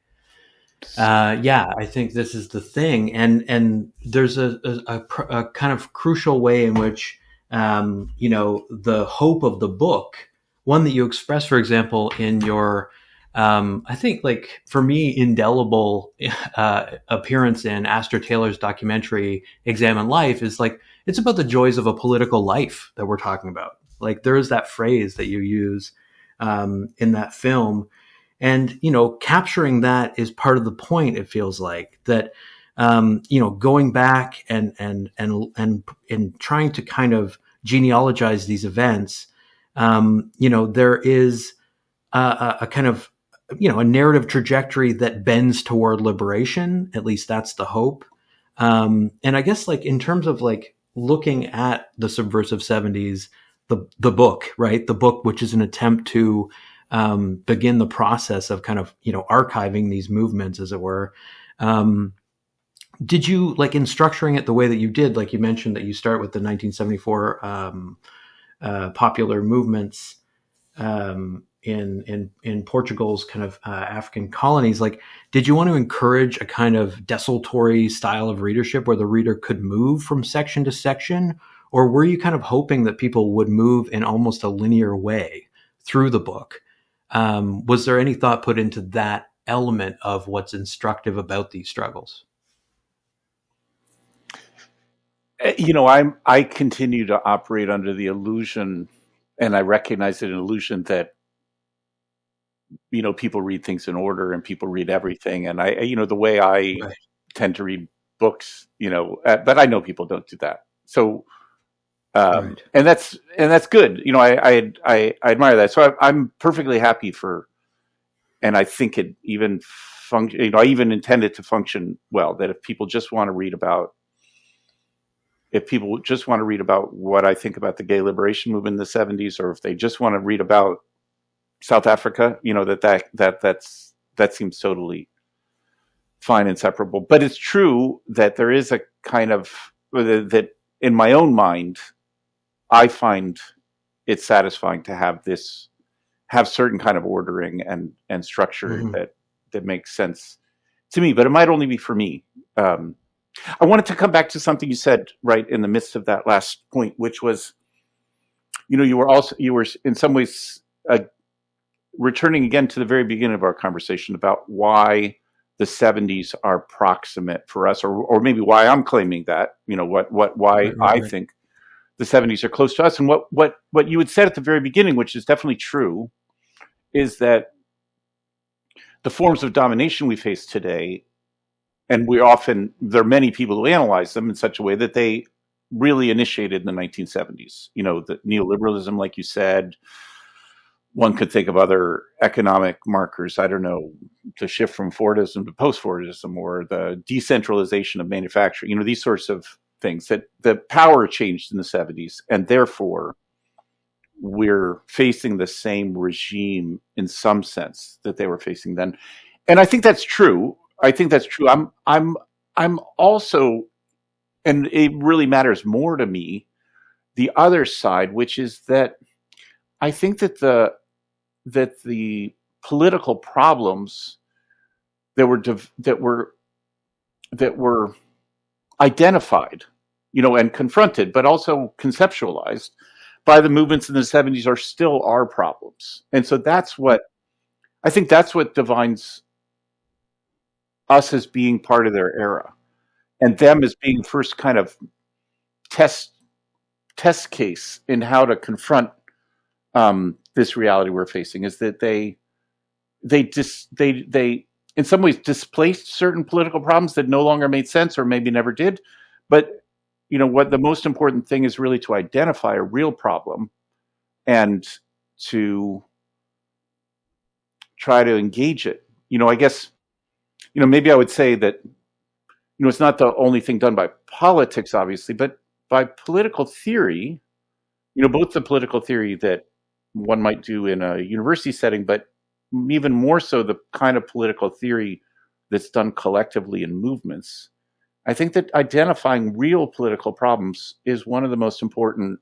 I think this is the thing, and there's a kind of crucial way in which, the hope of the book, one that you express, for example, in your, I think, like, for me, indelible appearance in Astor Taylor's documentary Examine Life is like, it's about the joys of a political life that we're talking about. Like, there is that phrase that you use in that film. And, capturing that is part of the point. It feels like that, going back and trying to kind of genealogize these events, there is a kind of a narrative trajectory that bends toward liberation. At least that's the hope. And I guess like in terms of like looking at the subversive 70s, the book, right? The book, which is an attempt to begin the process of kind of, archiving these movements, as it were. Did you, like, in structuring it the way that you did, like you mentioned that you start with the 1974 popular movements in Portugal's kind of African colonies, like, did you want to encourage a kind of desultory style of readership where the reader could move from section to section? Or were you kind of hoping that people would move in almost a linear way through the book? Was there any thought put into that element of what's instructive about these struggles? I continue to operate under the illusion, and I recognize it an illusion that people read things in order and people read everything, and the way I Right. tend to read books, but I know people don't do that. So, Right. and that's good. I admire that. So I'm perfectly happy for, and I think it even function. I even intend it to function well. That if people just want to read about what I think about the gay liberation movement in the 70s, or if they just want to read about South Africa, that seems totally fine and separable. But it's true that there is a kind of, that in my own mind, I find it satisfying to have certain kind of ordering and structure Mm-hmm. that makes sense to me, but it might only be for me. I wanted to come back to something you said right in the midst of that last point, which was, you were in some ways returning again to the very beginning of our conversation about why the 70s are proximate for us, or maybe why I'm claiming that, why I Right. think the 70s are close to us. And what you had said at the very beginning, which is definitely true, is that the forms of domination we face today, and there are many people who analyze them in such a way that they really initiated in the 1970s. The neoliberalism, like you said, one could think of other economic markers. I don't know, the shift from Fordism to post-Fordism, or the decentralization of manufacturing, these sorts of things, that the power changed in the 70s, and therefore we're facing the same regime in some sense that they were facing then. And I think that's true. I'm also, and it really matters more to me, the other side, which is that I think that the political problems that were identified, and confronted, but also conceptualized by the movements in the 70s are still our problems. And so that's what defines us as being part of their era, and them as being first kind of test case in how to confront this reality we're facing, is that they in some ways displaced certain political problems that no longer made sense, or maybe never did. But what the most important thing is really to identify a real problem and to try to engage it. I guess, maybe I would say that, it's not the only thing done by politics, obviously, but by political theory, both the political theory that one might do in a university setting, but even more so the kind of political theory that's done collectively in movements. I think that identifying real political problems is one of the most important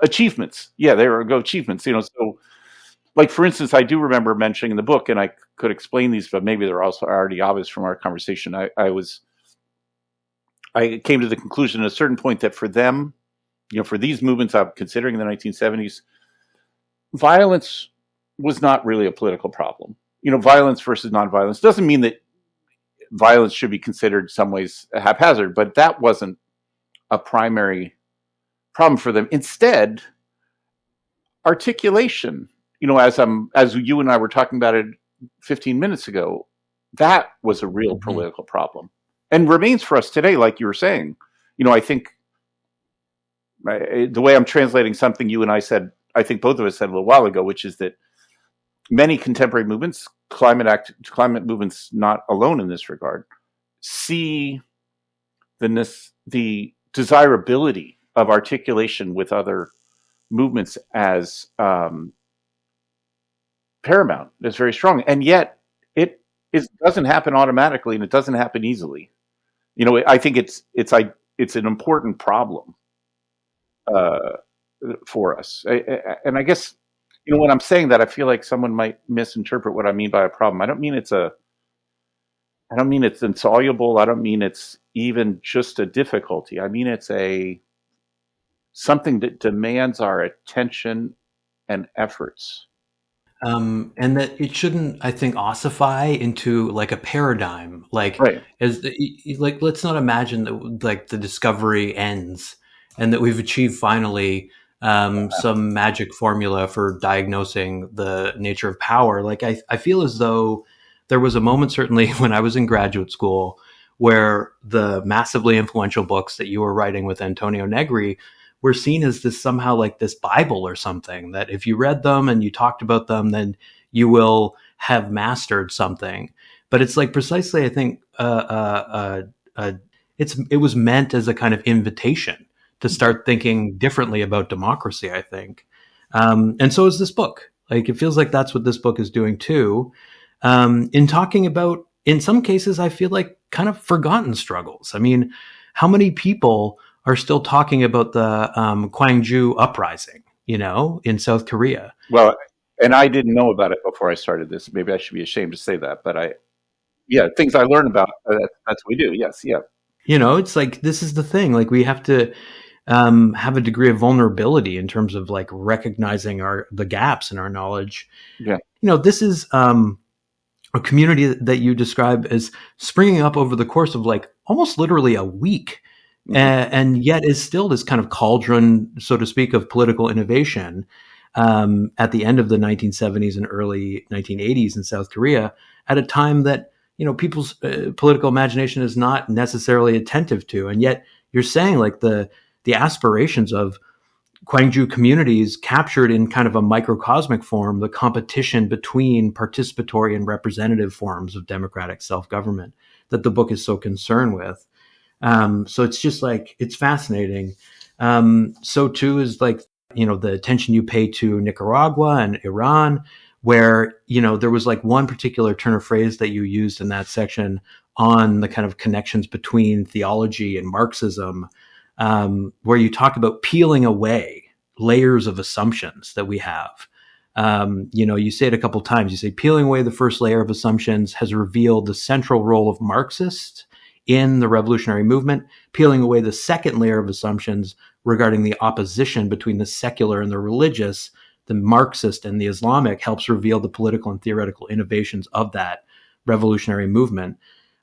achievements. Yeah, there we go, achievements. So, like, for instance, I do remember mentioning in the book, and I could explain these, but maybe they're also already obvious from our conversation. I came to the conclusion at a certain point that for them, for these movements I'm considering in the 1970s, violence was not really a political problem. Violence versus nonviolence doesn't mean that violence should be considered in some ways haphazard, but that wasn't a primary problem for them. Instead, articulation, as you and I were talking about it 15 minutes ago, that was a real Mm-hmm. political problem, and remains for us today, like you were saying. I think the way I'm translating something you and I said, I think both of us said a little while ago, which is that many contemporary movements, climate movements, not alone in this regard, see the desirability of articulation with other movements as paramount. It's very strong, and yet it doesn't happen automatically, and it doesn't happen easily. I think it's an important problem uh, for us. And I guess when I'm saying that, I feel like someone might misinterpret what I mean by a problem. I don't mean it's insoluble. I don't mean it's even just a difficulty. I mean it's something that demands our attention and efforts. And that it shouldn't, I think, ossify into like a paradigm. Like, Right. let's not imagine that like the discovery ends and that we've achieved finally some magic formula for diagnosing the nature of power. Like, I feel as though there was a moment, certainly when I was in graduate school, where the massively influential books that you were writing with Antonio Negri were seen as this somehow like this Bible or something, that if you read them and you talked about them, then you will have mastered something. But it's like precisely, I think, it was meant as a kind of invitation to start thinking differently about democracy, I think. And so is this book. Like, it feels like that's what this book is doing too. In talking about, in some cases, I feel like kind of forgotten struggles. I mean, how many people are still talking about the Gwangju uprising, in South Korea? Well, and I didn't know about it before I started this. Maybe I should be ashamed to say that, but things I learn about. That's what we do. Yes, yeah, It's like, this is the thing. Like, we have to have a degree of vulnerability in terms of like recognizing the gaps in our knowledge. yeah. This is a community that you describe as springing up over the course of like almost literally a week. Mhm. And yet is still this kind of cauldron, so to speak, of political innovation at the end of the 1970s and early 1980s in South Korea, at a time that people's political imagination is not necessarily attentive to. And yet you're saying like the aspirations of Gwangju communities captured in kind of a microcosmic form the competition between participatory and representative forms of democratic self-government that the book is so concerned with. So it's just like, it's fascinating. So too is like, the attention you pay to Nicaragua and Iran, where, there was like one particular turn of phrase that you used in that section on the kind of connections between theology and Marxism, where you talk about peeling away layers of assumptions that we have. You say it a couple of times. You say peeling away the first layer of assumptions has revealed the central role of Marxists in the revolutionary movement. Peeling away the second layer of assumptions regarding the opposition between the secular and the religious, the Marxist and the Islamic, helps reveal the political and theoretical innovations of that revolutionary movement.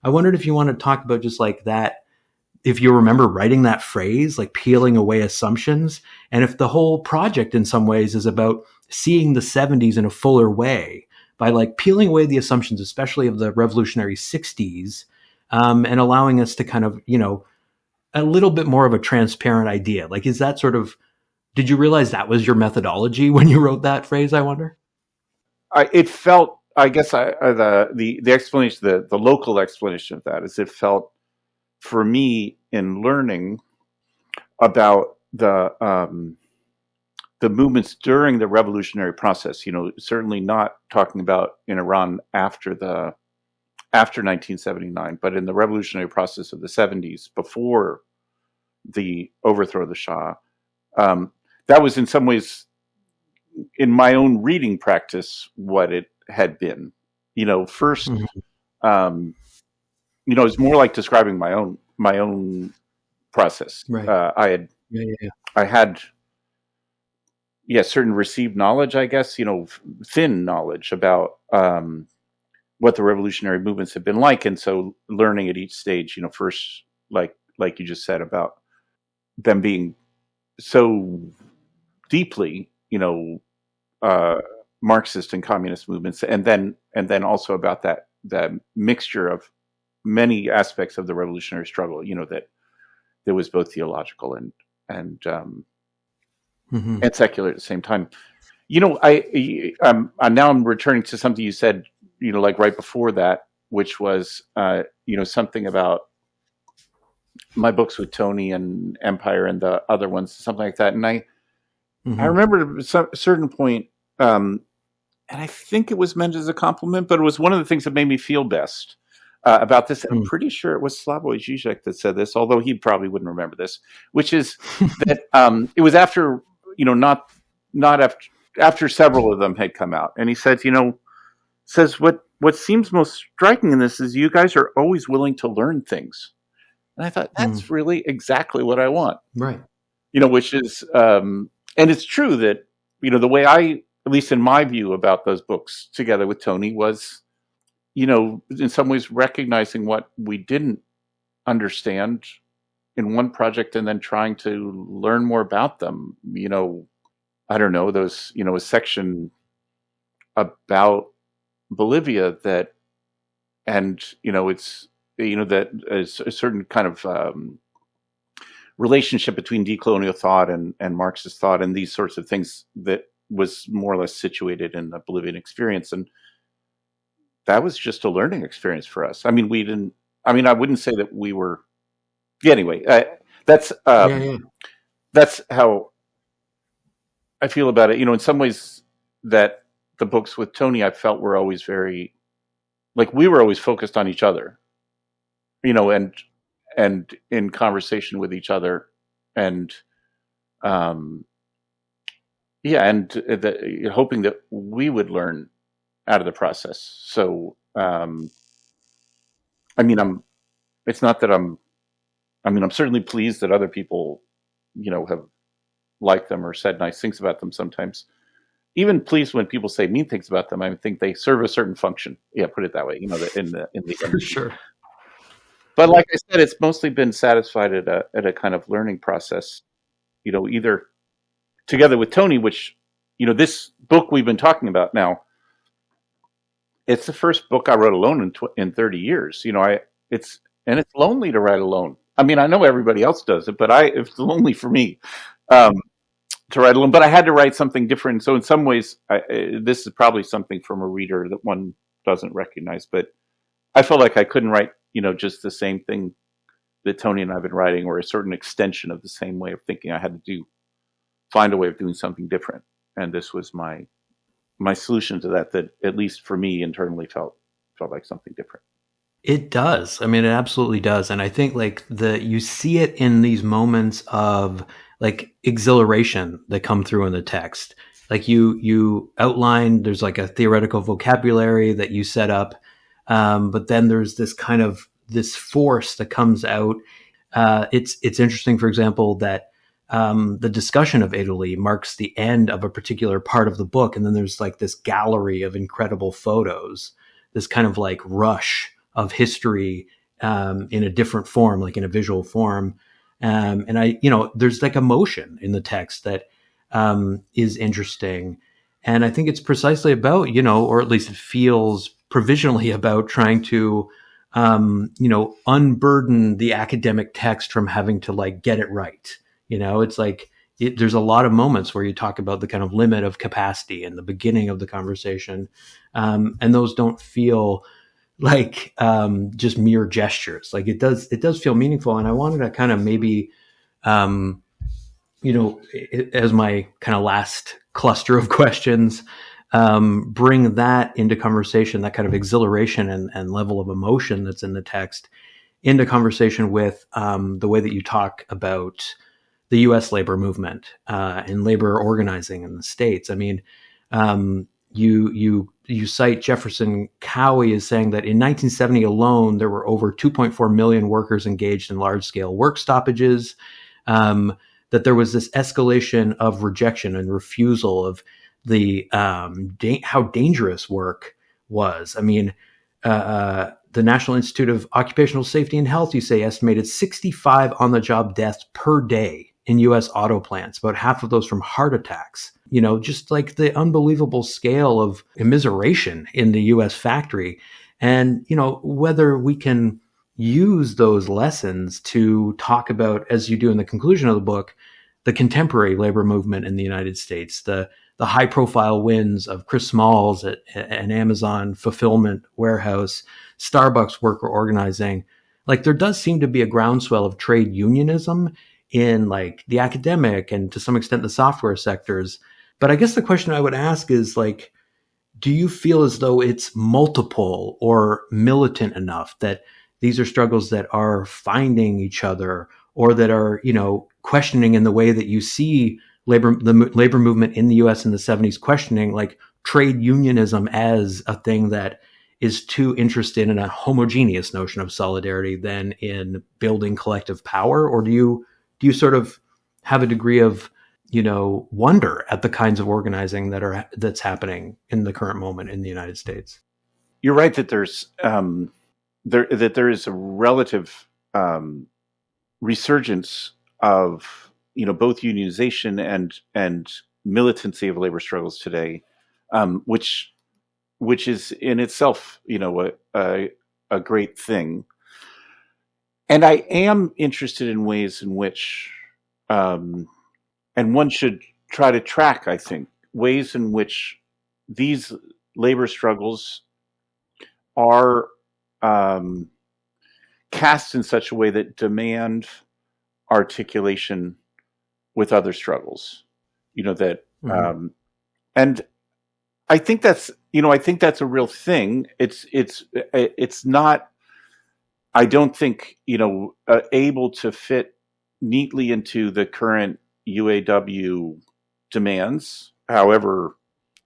I wondered if you want to talk about just like that, if you remember writing that phrase, like peeling away assumptions, and if the whole project in some ways is about seeing the 70s in a fuller way by like peeling away the assumptions, especially of the revolutionary 60s, and allowing us to kind of, a little bit more of a transparent idea. Like, is that sort of, did you realize that was your methodology when you wrote that phrase, I wonder? It felt, I guess, the explanation, the local explanation of that is, it felt for me in learning about the movements during the revolutionary process. Certainly not talking about in Iran after 1979, but in the revolutionary process of the 70s, before the overthrow of the Shah. That was in some ways, in my own reading practice, what it had been. First, Mm-hmm. It's more like describing my own process. Right. I had certain received knowledge, I guess, thin knowledge about what the revolutionary movements have been like, and so learning at each stage, first, like you just said, about them being so deeply, Marxist and communist movements, and then also about that mixture of many aspects of the revolutionary struggle, that there was both theological and Hmm. and secular at the same time. Now I'm returning to something you said, like right before that, which was, something about my books with Toni and Empire and the other ones, something like that. And I Hmm. remember at a certain point, and I think it was meant as a compliment, but it was one of the things that made me feel best about this. And I'm pretty sure it was Slavoj Zizek that said this, although he probably wouldn't remember this, which is that it was after, not after several of them had come out. And he said, what seems most striking in this is you guys are always willing to learn things. And I thought, that's really exactly what I want. Right. Which is, and it's true that, the way at least in my view about those books together with Toni was, in some ways recognizing what we didn't understand in one project and then trying to learn more about them. I don't know, those, a section about Bolivia that, and, it's, that is a certain kind of, relationship between decolonial thought and Marxist thought and these sorts of things that was more or less situated in the Bolivian experience. And that was just a learning experience for us. I mean, I wouldn't say that we were, yeah, anyway, that's how I feel about it. In some ways that the books with Toni, I felt were always very, like we were always focused on each other, and in conversation with each other, and hoping that we would learn out of the process. So it's not that I'm certainly pleased that other people have liked them or said nice things about them sometimes. Even pleased when people say mean things about them. I think they serve a certain function. Yeah, put it that way. In the For sure. But like I said, it's mostly been satisfied at a kind of learning process, either together with Toni, which, this book we've been talking about now, it's the first book I wrote alone in 30 years. It's lonely to write alone. I mean, I know everybody else does it, but it's lonely for me to write alone. But I had to write something different. So in some ways, this is probably something from a reader that one doesn't recognize, but I felt like I couldn't write, just the same thing that Toni and I have been writing, or a certain extension of the same way of thinking. I had to find a way of doing something different. And this was my solution to that at least for me internally felt like something different. It does. I mean, it absolutely does. And I think like you see it in these moments of like exhilaration that come through in the text. Like you outline, there's like a theoretical vocabulary that you set up. But then there's this kind of this force that comes out. It's interesting, for example, that the discussion of Italy marks the end of a particular part of the book. And then there's like this gallery of incredible photos, this kind of like rush of history in a different form, like in a visual form. And there's like emotion in the text that is interesting. And I think it's precisely about, or at least it feels provisionally about trying to, unburden the academic text from having to like get it right. It's like there's a lot of moments where you talk about the kind of limit of capacity in the beginning of the conversation. And those don't feel like just mere gestures. Like it does feel meaningful. And I wanted to kind of maybe, as my kind of last cluster of questions, bring that into conversation, that kind of exhilaration and level of emotion that's in the text into conversation with the way that you talk about the U.S. labor movement and labor organizing in the States. I mean, you cite Jefferson Cowie as saying that in 1970 alone, there were over 2.4 million workers engaged in large-scale work stoppages, that there was this escalation of rejection and refusal of the how dangerous work was. I mean, the National Institute of Occupational Safety and Health, you say, estimated 65 on-the-job deaths per day in U.S. auto plants, about half of those from heart attacks. Just like the unbelievable scale of immiseration in the U.S. factory. And, whether we can use those lessons to talk about, as you do in the conclusion of the book, the contemporary labor movement in the United States, the high profile wins of Chris Smalls at an Amazon fulfillment warehouse, Starbucks worker organizing, like there does seem to be a groundswell of trade unionism in like the academic and to some extent the software sectors. But I guess the question I would ask is like, do you feel as though it's multiple or militant enough that these are struggles that are finding each other or that are, questioning in the way that you see the labor movement in the US in the 70s questioning like trade unionism as a thing that is too interested in a homogeneous notion of solidarity than in building collective power? Or do you sort of have a degree of wonder at the kinds of organizing that's happening in the current moment in the United States? You're right that there is a relative resurgence of both unionization and militancy of labor struggles today, which is in itself a great thing. And I am interested in ways in which and one should try to track, I think, ways in which these labor struggles are cast in such a way that demand articulation with other struggles. And I think that's a real thing. It's not, I don't think, able to fit neatly into the current UAW demands, however,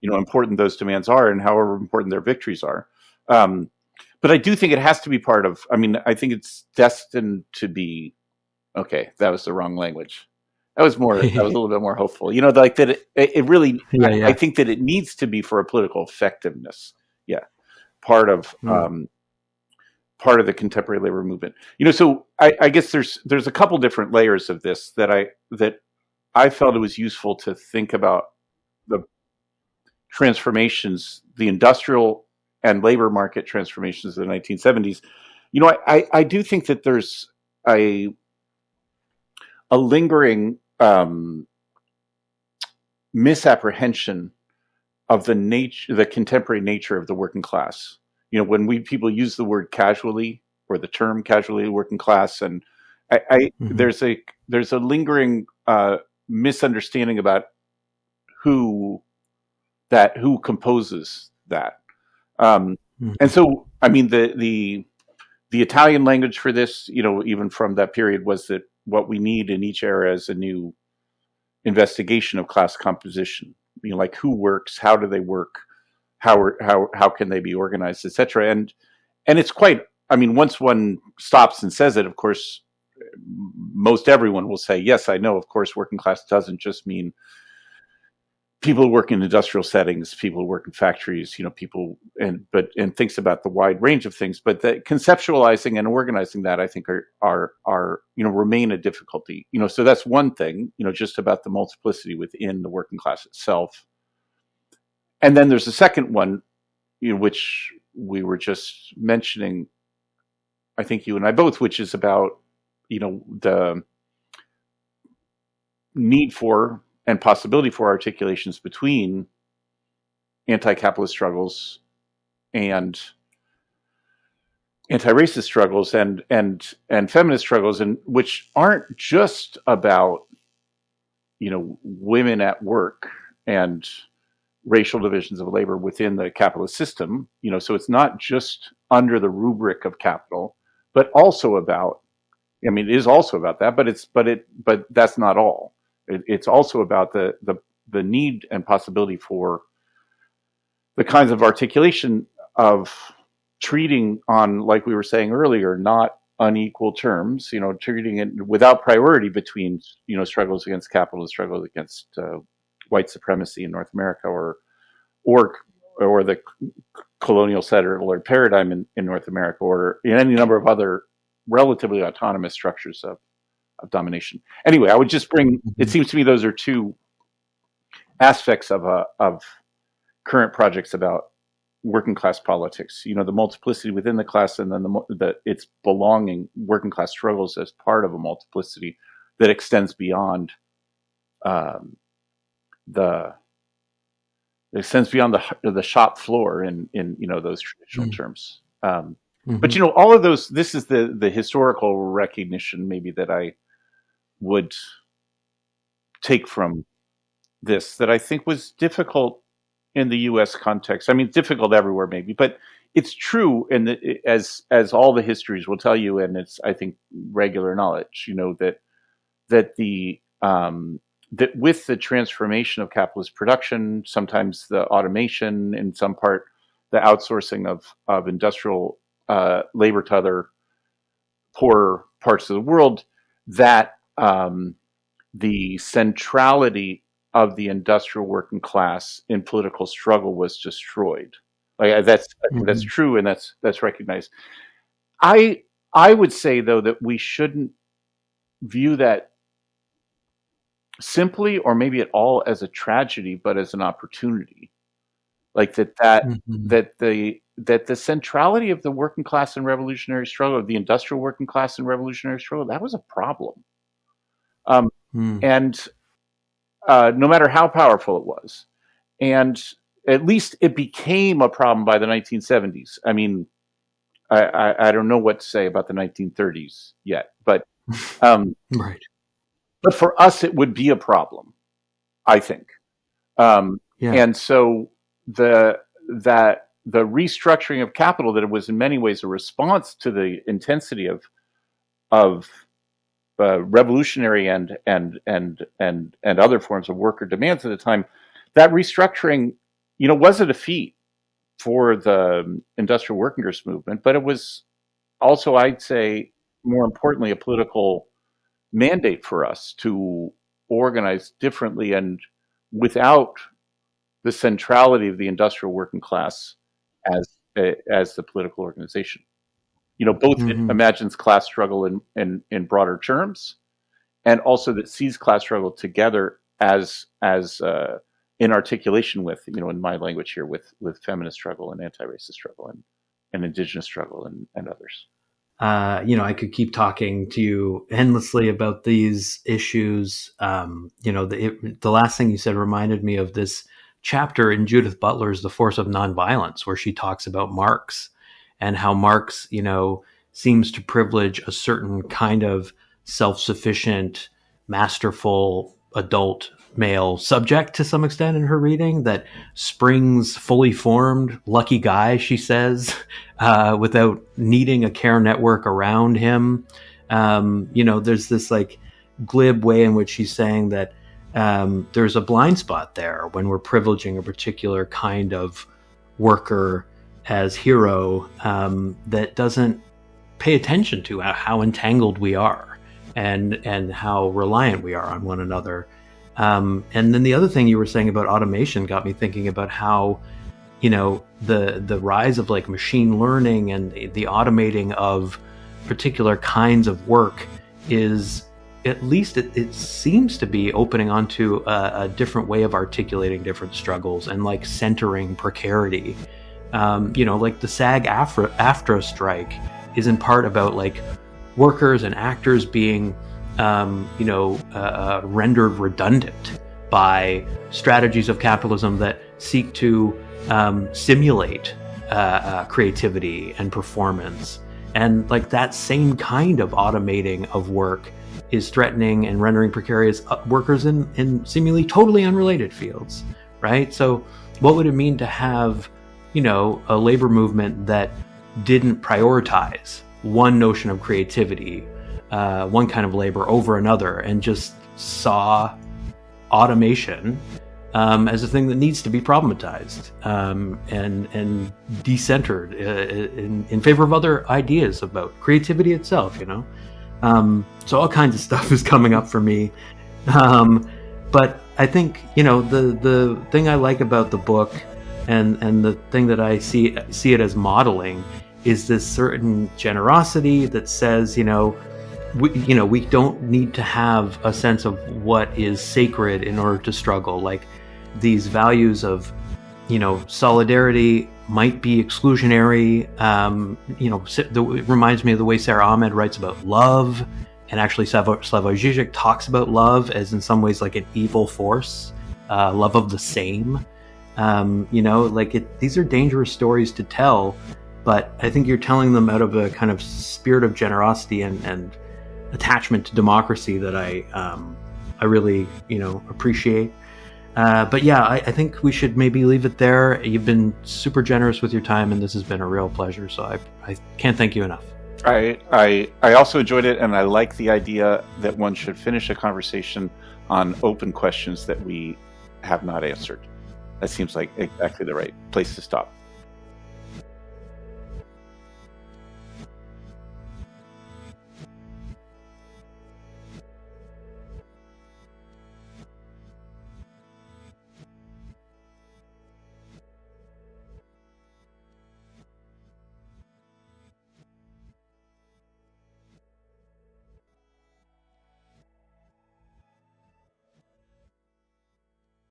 important those demands are and however important their victories are. But I do think it has to be part of, I think it's destined to be, okay, that was the wrong language. That was a little bit more hopeful. Like that it really, I think that it needs to be for a political effectiveness. Yeah. Part of the contemporary labor movement. So I guess there's a couple different layers of this that I felt it was useful to think about the transformations, the industrial and labor market transformations of the 1970s. I do think that there's a lingering misapprehension of the contemporary nature of the working class. When people use the word casually or the term casually working class, and there's a lingering misunderstanding about who composes that. And so, the Italian language for this, even from that period, was that what we need in each era is a new investigation of class composition. Like who works, how do they work, how can they be organized, etc. And it's quite. Once one stops and says it, of course, most everyone will say, yes, I know. Of course, working class doesn't just mean people who work in industrial settings, people who work in factories, people, and thinks about the wide range of things. But the conceptualizing and organizing that, I think, are remain a difficulty. So that's one thing. Just about the multiplicity within the working class itself. And then there's a second one, which we were just mentioning, I think you and I both, which is about the need for and possibility for articulations between anti-capitalist struggles and anti-racist struggles and feminist struggles, and which aren't just about women at work and racial divisions of labor within the capitalist system. So it's not just under the rubric of capital, but also about. It is also about that, but that's not all. It's also about the need and possibility for the kinds of articulation of treating on, like we were saying earlier, not unequal terms, treating it without priority between, struggles against capital and struggles against white supremacy in North America or the colonial settler paradigm in North America, or in any number of other relatively autonomous structures of domination. Anyway, I would just bring, it seems to me those are two aspects of current projects about working class politics, the multiplicity within the class, and then its belonging working class struggles as part of a multiplicity that extends beyond um, the it extends beyond the shop floor in those traditional terms. But all of those, this is the historical recognition maybe that I would take from this, that I think was difficult in the U.S. context. I mean, difficult everywhere maybe, but it's true, and as all the histories will tell you, and it's, I think, regular knowledge, that the that with the transformation of capitalist production, sometimes the automation, in some part, the outsourcing of industrial labor to other poorer parts of the world, that the centrality of the industrial working class in political struggle was destroyed. I think that's true, and that's recognized. I would say, though, that we shouldn't view that simply, or maybe at all, as a tragedy, but as an opportunity. Like that the centrality of the working class and revolutionary struggle, of the industrial working class and revolutionary struggle, that was a problem. And no matter how powerful it was, and at least it became a problem by the 1970s. I mean, I don't know what to say about the 1930s yet, but right. But for us, it would be a problem, I think. And so the restructuring of capital, that it was in many ways a response to the intensity of revolutionary and other forms of worker demands at the time, that restructuring, was a defeat for the industrial workers movement, but it was also, I'd say, more importantly, a political mandate for us to organize differently and without the centrality of the industrial working class as the political organization. Both it imagines class struggle in broader terms, and also that sees class struggle together as in articulation with, in my language here, with feminist struggle and anti-racist struggle and indigenous struggle and others. I could keep talking to you endlessly about these issues. The last thing you said reminded me of this chapter in Judith Butler's The Force of Nonviolence, where she talks about Marx and how Marx, seems to privilege a certain kind of self-sufficient, masterful, adult male subject to some extent in her reading, that springs fully formed, lucky guy, she says, without needing a care network around him. There's this like glib way in which she's saying that there's a blind spot there when we're privileging a particular kind of worker as hero that doesn't pay attention to how entangled we are and how reliant we are on one another. And then the other thing you were saying about automation got me thinking about how, the rise of like machine learning and the automating of particular kinds of work is, at least it seems to be opening onto a different way of articulating different struggles and like centering precarity. Like the SAG-AFTRA strike is in part about like workers and actors being rendered redundant by strategies of capitalism that seek to simulate creativity and performance. And like that same kind of automating of work is threatening and rendering precarious workers in seemingly totally unrelated fields, right? So what would it mean to have, a labor movement that didn't prioritize one notion of creativity, one kind of labor over another, and just saw automation as a thing that needs to be problematized and decentered in favor of other ideas about creativity itself, So all kinds of stuff is coming up for me. But I think, the thing I like about the book and the thing that I see it as modeling is this certain generosity that says, we don't need to have a sense of what is sacred in order to struggle. Like these values of, solidarity might be exclusionary. It reminds me of the way Sarah Ahmed writes about love And actually, Slavoj Zizek talks about love as in some ways like an evil force, love of the same. These are dangerous stories to tell, but I think you're telling them out of a kind of spirit of generosity and attachment to democracy that I really, appreciate. But yeah, I think we should maybe leave it there. You've been super generous with your time, and this has been a real pleasure. So I can't thank you enough. I also enjoyed it, and I like the idea that one should finish a conversation on open questions that we have not answered. That seems like exactly the right place to stop.